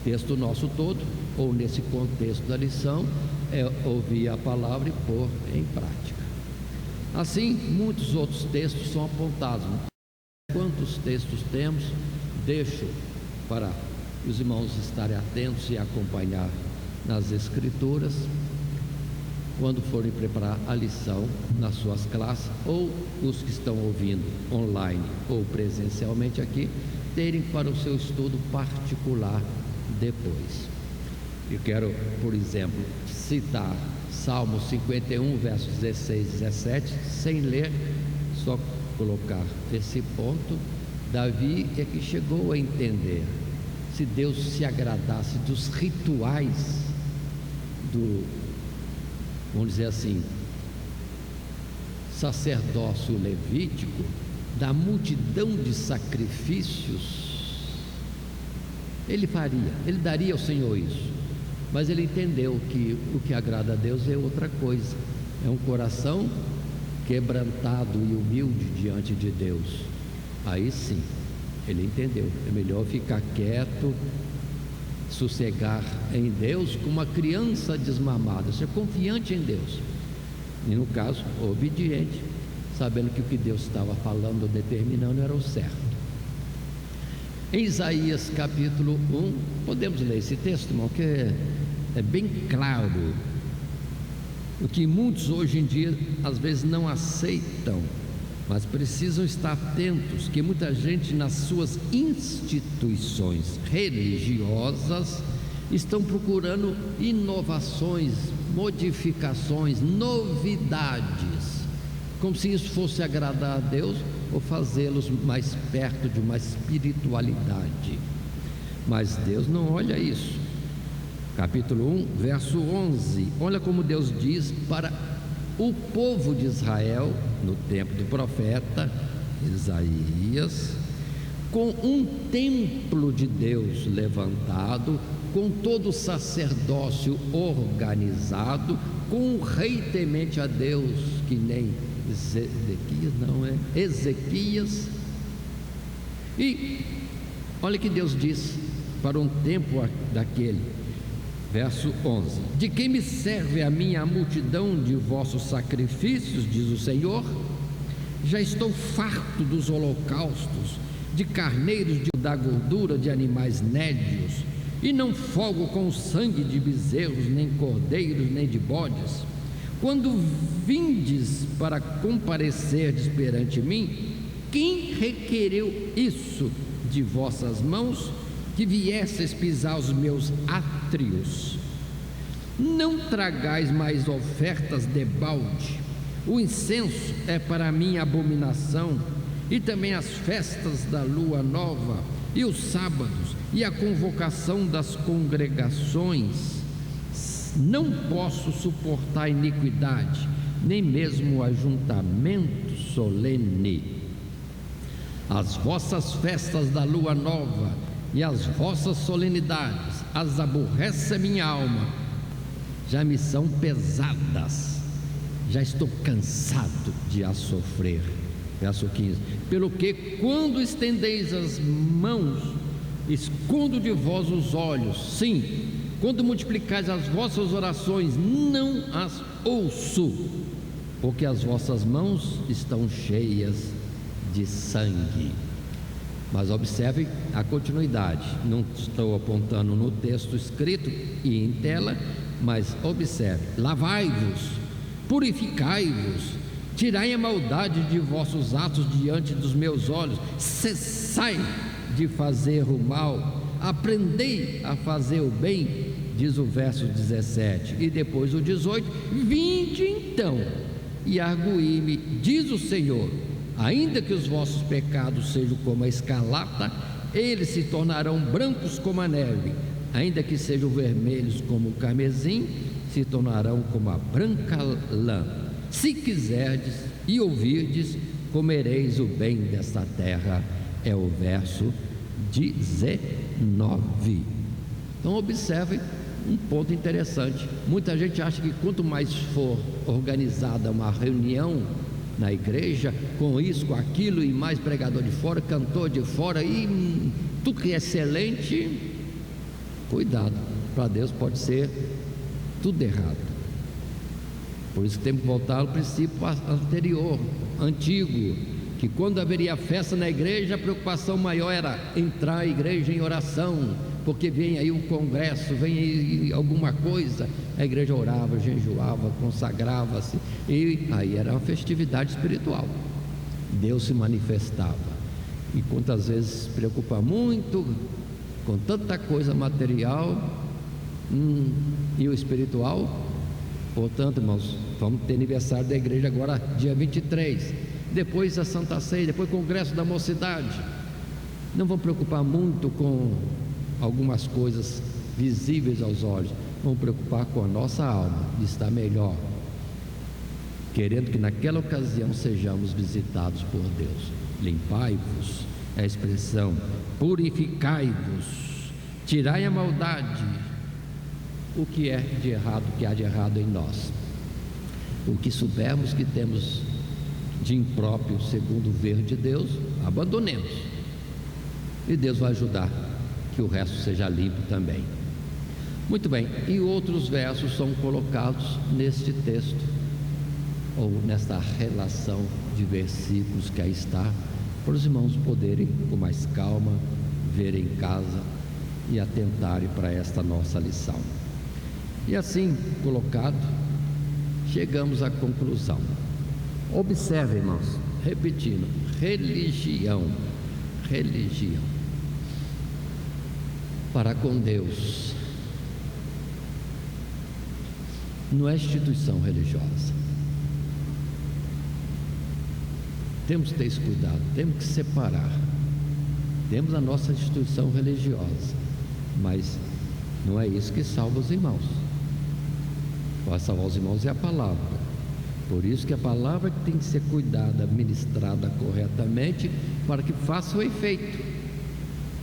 texto nosso todo, ou nesse contexto da lição, é ouvir a palavra e pôr em prática. Assim, muitos outros textos são apontados. Quantos textos temos? Deixo para os irmãos estarem atentos e acompanhar nas Escrituras, quando forem preparar a lição nas suas classes, ou os que estão ouvindo online ou presencialmente aqui, terem para o seu estudo particular depois. Eu quero, por exemplo, citar Salmo 51, versos 16 e 17, sem ler, só colocar esse ponto. Davi é que chegou a entender, se Deus se agradasse dos rituais vamos dizer assim, sacerdócio levítico, da multidão de sacrifícios, ele daria ao Senhor isso. Mas ele entendeu que o que agrada a Deus é outra coisa, é um coração quebrantado e humilde diante de Deus. Aí sim, ele entendeu, é melhor ficar quieto, sossegar em Deus como uma criança desmamada, ser confiante em Deus, e no caso, obediente, sabendo que o que Deus estava falando, determinando, era o certo. Em Isaías capítulo 1, podemos ler esse texto, irmão, que é bem claro, o que muitos hoje em dia às vezes não aceitam, mas precisam estar atentos, que muita gente nas suas instituições religiosas estão procurando inovações, modificações, novidades, como se isso fosse agradar a Deus ou fazê-los mais perto de uma espiritualidade. Mas Deus não olha isso. Capítulo 1, verso 11, olha como Deus diz para o povo de Israel, no tempo do profeta Isaías: com um templo de Deus levantado, com todo o sacerdócio organizado, com um rei temente a Deus, que nem Ezequias. E olha que Deus diz para um tempo daquele, verso 11: de quem me serve a minha multidão de vossos sacrifícios, diz o Senhor? Já estou farto dos holocaustos, de carneiros, da gordura de animais nédios, e não folgo com o sangue de bezerros, nem cordeiros, nem de bodes. Quando vindes para comparecerdes perante mim, quem requereu isso de vossas mãos, que viesseis pisar os meus átrios? Não tragais mais ofertas debalde, o incenso é para mim abominação, e também as festas da lua nova, e os sábados, e a convocação das congregações. Não posso suportar iniquidade, nem mesmo o ajuntamento solene. As vossas festas da lua nova e as vossas solenidades as aborrece a minha alma, já me são pesadas, já estou cansado de as sofrer. Verso 15: pelo que, quando estendeis as mãos, escondo de vós os olhos. Sim, quando multiplicais as vossas orações, não as ouço, porque as vossas mãos estão cheias de sangue. Mas observe a continuidade, não estou apontando no texto escrito e em tela, mas observe: lavai-vos, purificai-vos, tirai a maldade de vossos atos diante dos meus olhos, cessai de fazer o mal, aprendei a fazer o bem, diz o verso 17, e depois o 18: vinde então e arguí-me, diz o Senhor, ainda que os vossos pecados sejam como a escarlata, eles se tornarão brancos como a neve, ainda que sejam vermelhos como o carmesim, se tornarão como a branca lã. Se quiserdes e ouvirdes, comereis o bem desta terra. É o verso 19. Então observe um ponto interessante. Muita gente acha que quanto mais for organizada uma reunião na igreja, com isso, com aquilo, e mais pregador de fora, cantor de fora, e tudo que é excelente, cuidado, para Deus pode ser tudo errado. Por isso temos que voltar ao princípio anterior, antigo, que quando haveria festa na igreja, a preocupação maior era entrar a igreja em oração, porque vem aí um congresso, vem aí alguma coisa, a igreja orava, jejuava, consagrava-se, e aí era uma festividade espiritual, Deus se manifestava. E quantas vezes se preocupa muito com tanta coisa material e o espiritual. Portanto, irmãos, vamos ter aniversário da igreja agora, dia 23, depois a Santa Ceia, depois o congresso da mocidade. Não vamos preocupar muito com algumas coisas visíveis aos olhos, vamos preocupar com a nossa alma, de estar melhor, querendo que naquela ocasião sejamos visitados por Deus. Limpai-vos, é a expressão, purificai-vos, tirai a maldade. O que é de errado, o que há de errado em nós, o que soubermos que temos de impróprio segundo o ver de Deus, abandonemos, e Deus vai ajudar que o resto seja limpo também. Muito bem, e outros versos são colocados neste texto, ou nesta relação de versículos que aí está, para os irmãos poderem com mais calma ver em casa e atentarem para esta nossa lição. E assim colocado, chegamos à conclusão. Observe, irmãos, repetindo: religião para com Deus não é instituição religiosa. Temos que ter esse cuidado, temos que separar. Temos a nossa instituição religiosa, mas não é isso que salva os irmãos. Para salvar os irmãos é a palavra. Por isso que a palavra tem que ser cuidada, ministrada corretamente, para que faça o efeito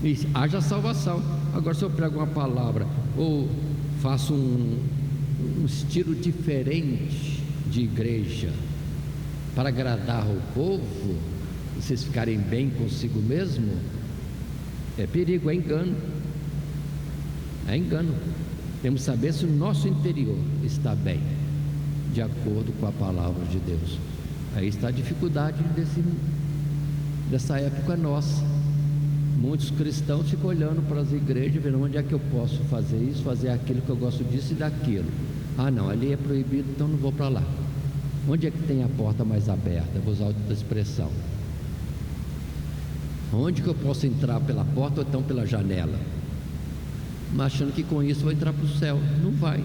e haja salvação. Agora, se eu prego uma palavra ou faço um estilo diferente de igreja para agradar o povo, vocês ficarem bem consigo mesmo, é perigo, é engano. É engano. Temos que saber se o nosso interior está bem, de acordo com a palavra de Deus. Aí está a dificuldade dessa época nossa. Muitos cristãos ficam olhando para as igrejas, vendo onde é que eu posso fazer isso, fazer aquilo, que eu gosto disso e daquilo. Ah não, ali é proibido, então não vou para lá. Onde é que tem a porta mais aberta? Vou usar outra expressão. Onde que eu posso entrar pela porta ou então pela janela? Mas achando que com isso vou entrar para o céu. Não vai.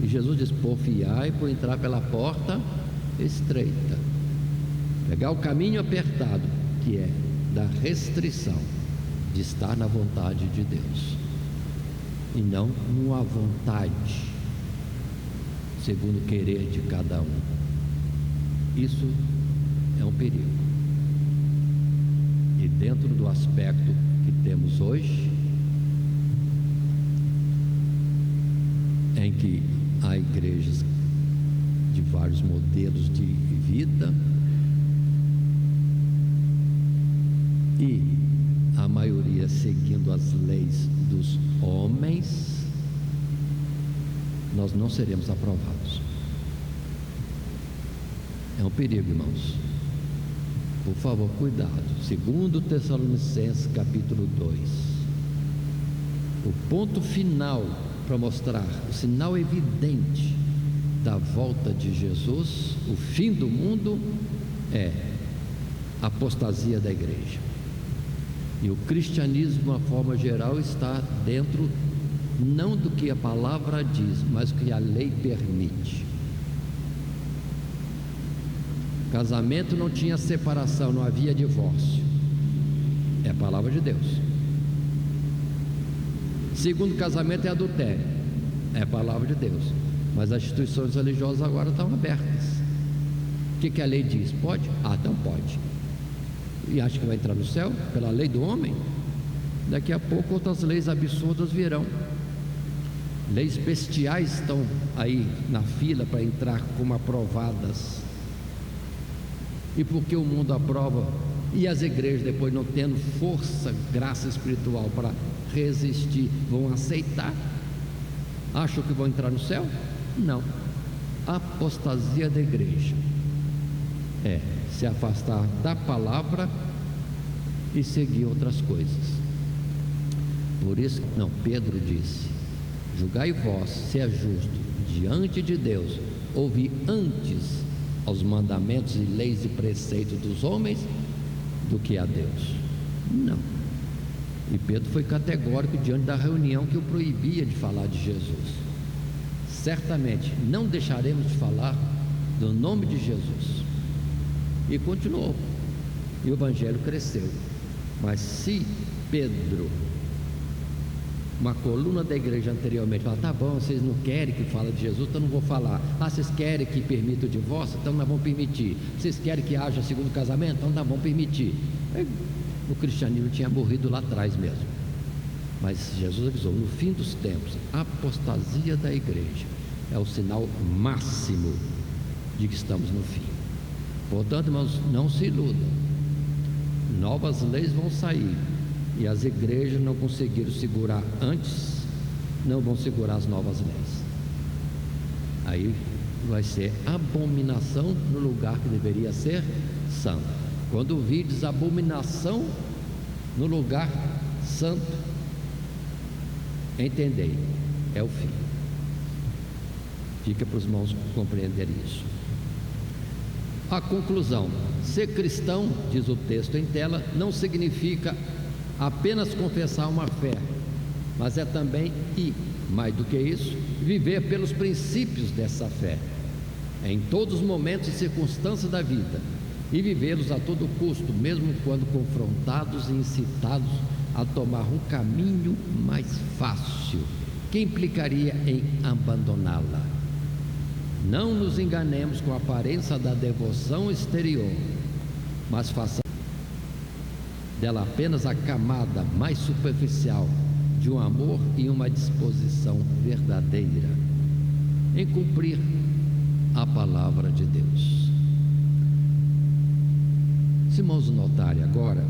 E Jesus diz: porfiai por entrar pela porta estreita, pegar o caminho apertado, que é da restrição de estar na vontade de Deus, e não numa vontade segundo o querer de cada um. Isso é um perigo. E dentro do aspecto que temos hoje, em que há igrejas de vários modelos de vida e a maioria seguindo as leis dos homens, nós não seremos aprovados. É um perigo, irmãos. Por favor, cuidado. 2 Tessalonicenses capítulo 2, o ponto final para mostrar o sinal evidente da volta de Jesus, o fim do mundo, é a apostasia da igreja. E o cristianismo, de uma forma geral, está dentro não do que a palavra diz, mas do que a lei permite. Casamento não tinha separação, não havia divórcio. É a palavra de Deus. Segundo casamento é adultério. É a palavra de Deus. Mas as instituições religiosas agora estão abertas. O que a lei diz? Pode? Ah, então pode. E acha que vai entrar no céu pela lei do homem? Daqui a pouco outras leis absurdas virão. Leis bestiais estão aí na fila para entrar como aprovadas. E por que o mundo aprova e as igrejas, depois não tendo força, graça espiritual para resistir, vão aceitar? Acham que vão entrar no céu? Não. Apostasia da igreja é se afastar da palavra e seguir outras coisas. Por isso, não, Pedro disse: julgai vós se é justo diante de Deus ouvir antes aos mandamentos e leis e preceitos dos homens do que a Deus. Não. E Pedro foi categórico diante da reunião que o proibia de falar de Jesus. Certamente não deixaremos de falar do nome de Jesus. E continuou. E o evangelho cresceu. Mas se Pedro, uma coluna da igreja anteriormente, fala: tá bom, vocês não querem que fale de Jesus, então não vou falar. Ah, vocês querem que permita o divórcio? Então nós vamos permitir. Vocês querem que haja segundo casamento? Então nós vamos permitir. O cristianismo tinha morrido lá atrás mesmo. Mas Jesus avisou: no fim dos tempos, a apostasia da igreja é o sinal máximo de que estamos no fim. Portanto, irmãos, não se iludam. Novas leis vão sair, e as igrejas não conseguiram segurar antes, não vão segurar as novas leis. Aí vai ser abominação no lugar que deveria ser santo. Quando vides abominação no lugar santo, entendei, é o fim. Fica para os irmãos compreenderem isso. A conclusão: ser cristão, diz o texto em tela, não significa apenas confessar uma fé, mas é também, e mais do que isso, viver pelos princípios dessa fé, em todos os momentos e circunstâncias da vida, e vivê-los a todo custo, mesmo quando confrontados e incitados a tomar um caminho mais fácil, que implicaria em abandoná-la. Não nos enganemos com a aparência da devoção exterior, mas façamos dela apenas a camada mais superficial de um amor e uma disposição verdadeira em cumprir a palavra de Deus. Se irmãos notarem agora,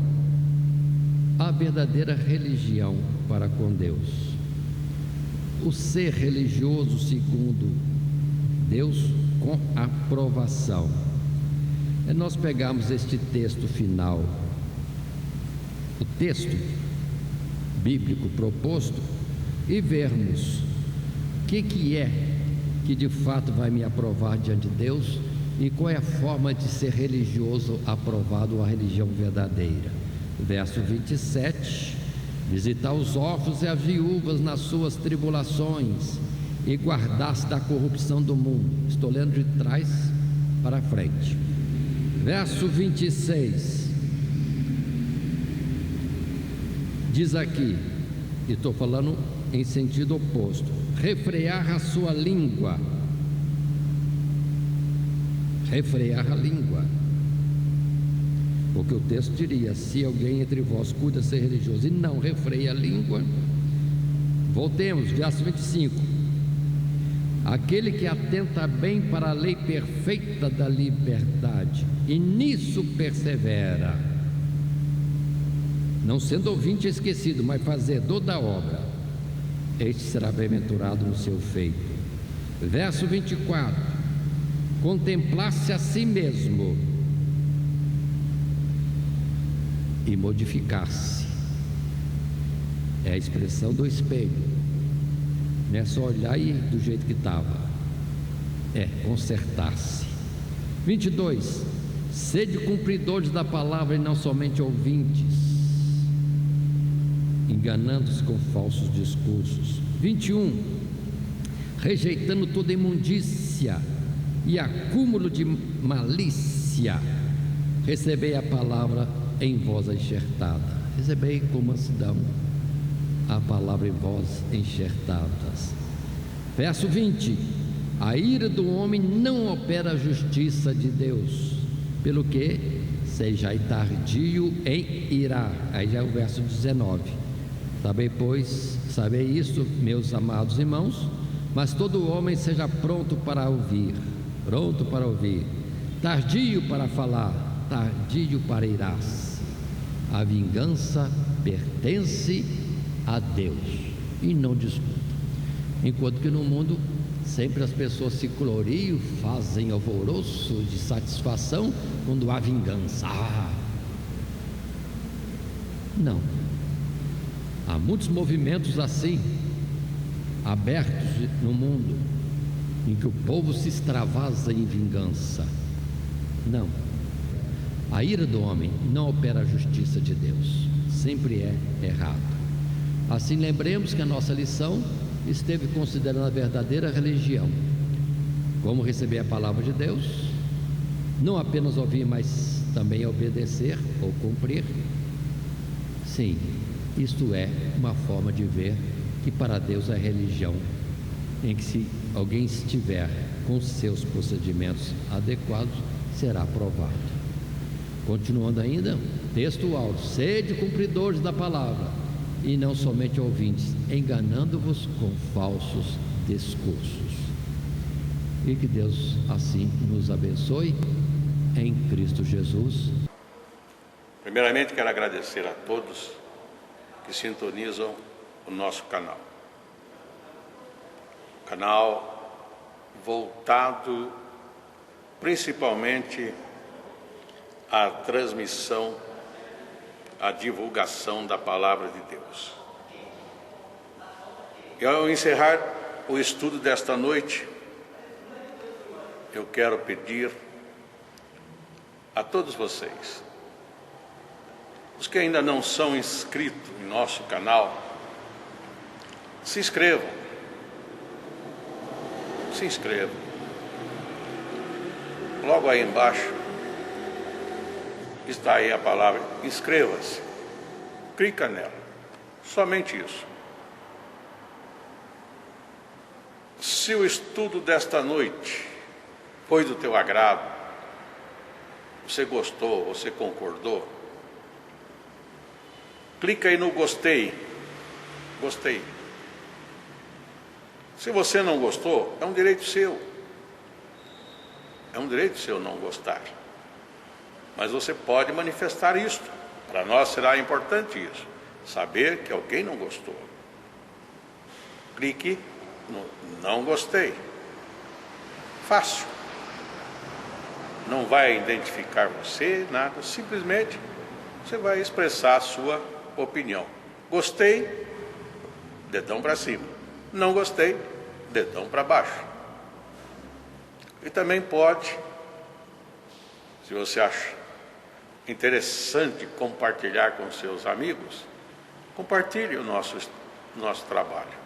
a verdadeira religião para com Deus, o ser religioso segundo Deus com aprovação, é nós pegarmos este texto final, o texto bíblico proposto, e vermos o que é que de fato vai me aprovar diante de Deus e qual é a forma de ser religioso aprovado, a religião verdadeira. Verso 27: visitar os órfãos e as viúvas nas suas tribulações e guardar-se da corrupção do mundo. Estou lendo de trás para frente. Verso 26 diz aqui, e estou falando em sentido oposto: refrear a sua língua. Refrear a língua, porque o texto diria: se alguém entre vós cuida ser religioso e não refreia a língua. Voltemos, verso 25: aquele que atenta bem para a lei perfeita da liberdade e nisso persevera, não sendo ouvinte esquecido, mas fazedor da obra, este será bem-aventurado no seu feito. Verso 24: contemplar-se a si mesmo e modificar-se. É a expressão do espelho. Não é só olhar e do jeito que estava, é consertar-se. 22: sede cumpridores da palavra e não somente ouvintes, enganando-se com falsos discursos. 21. Rejeitando toda imundícia e acúmulo de malícia, recebei a palavra em voz enxertada. Recebei com mansidão a palavra em voz enxertadas. Verso 20. A ira do homem não opera a justiça de Deus, pelo que sejai tardio em irar. Aí já é o verso 19. Sabei isto, meus amados irmãos, mas todo homem seja pronto para ouvir, tardio para falar, tardio para irar-se. A vingança pertence a Deus e não disputa. Enquanto que no mundo sempre as pessoas se gloriam, fazem alvoroço de satisfação quando há vingança. Não. Há muitos movimentos assim, abertos no mundo, em que o povo se extravasa em vingança. Não. A ira do homem não opera a justiça de Deus. Sempre é errado. Assim, lembremos que a nossa lição esteve considerando a verdadeira religião, como receber a palavra de Deus, não apenas ouvir, mas também obedecer ou cumprir. Sim, isto é uma forma de ver que para Deus a religião, em que se alguém estiver com seus procedimentos adequados, será aprovado. Continuando ainda, texto alto: sede cumpridores da palavra e não somente ouvintes, enganando-vos com falsos discursos. E que Deus assim nos abençoe em Cristo Jesus. Primeiramente quero agradecer a todos que sintonizam o nosso canal voltado principalmente à transmissão, à divulgação da palavra de Deus. E ao encerrar o estudo desta noite, eu quero pedir a todos vocês, os que ainda não são inscritos em nosso canal, se inscrevam. Logo aí embaixo está aí a palavra inscreva-se. Clica nela, somente isso. Se o estudo desta noite foi do teu agrado, você gostou, você concordou, clica aí no gostei. Se você não gostou, é um direito seu. É um direito seu não gostar. Mas você pode manifestar isto. Para nós será importante isso, saber que alguém não gostou. Clique no não gostei. Fácil. Não vai identificar você, nada. Simplesmente você vai expressar a sua opinião. Gostei, dedão para cima. Não gostei, dedão para baixo. E também pode, se você acha interessante compartilhar com seus amigos, compartilhe o nosso trabalho.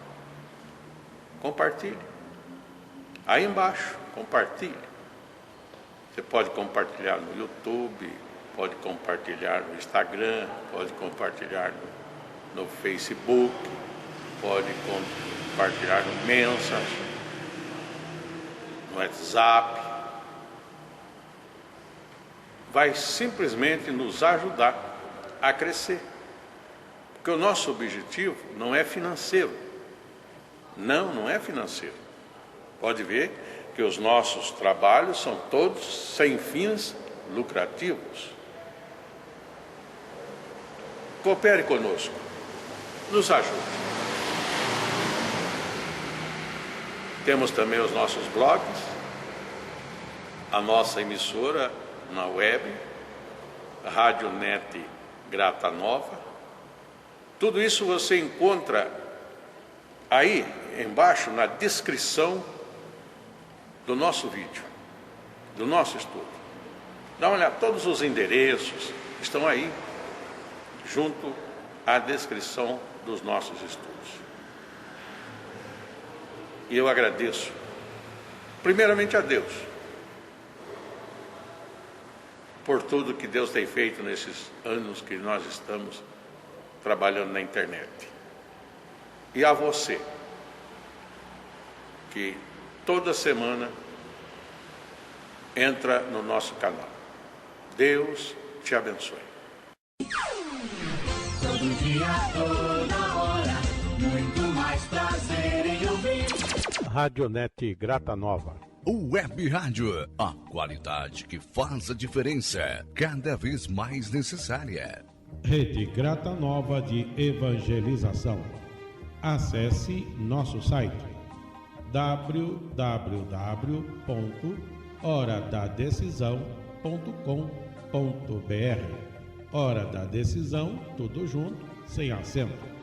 Compartilhe. Aí embaixo, compartilhe. Você pode compartilhar no YouTube, pode compartilhar no Instagram, pode compartilhar no Facebook, pode compartilhar no Messenger, no WhatsApp. Vai simplesmente nos ajudar a crescer. Porque o nosso objetivo não é financeiro. Não é financeiro. Pode ver que os nossos trabalhos são todos sem fins lucrativos. Coopere conosco. Nos ajude. Temos também os nossos blogs, a nossa emissora na web, Rádio Net Grata Nova. Tudo isso você encontra aí embaixo na descrição do nosso vídeo, do nosso estudo. Dá uma olhada, todos os endereços estão aí, junto à descrição dos nossos estudos. E eu agradeço, primeiramente a Deus, por tudo que Deus tem feito nesses anos que nós estamos trabalhando na internet. E a você, que toda semana entra no nosso canal. Deus te abençoe. Todo dia, toda hora, muito mais prazer em ouvir. Radionet Grata Nova. Web Rádio, a qualidade que faz a diferença, cada vez mais necessária. Rede Grata Nova de Evangelização. Acesse nosso site www.horadadecisão.com.br. Hora da Decisão, tudo junto, sem acento.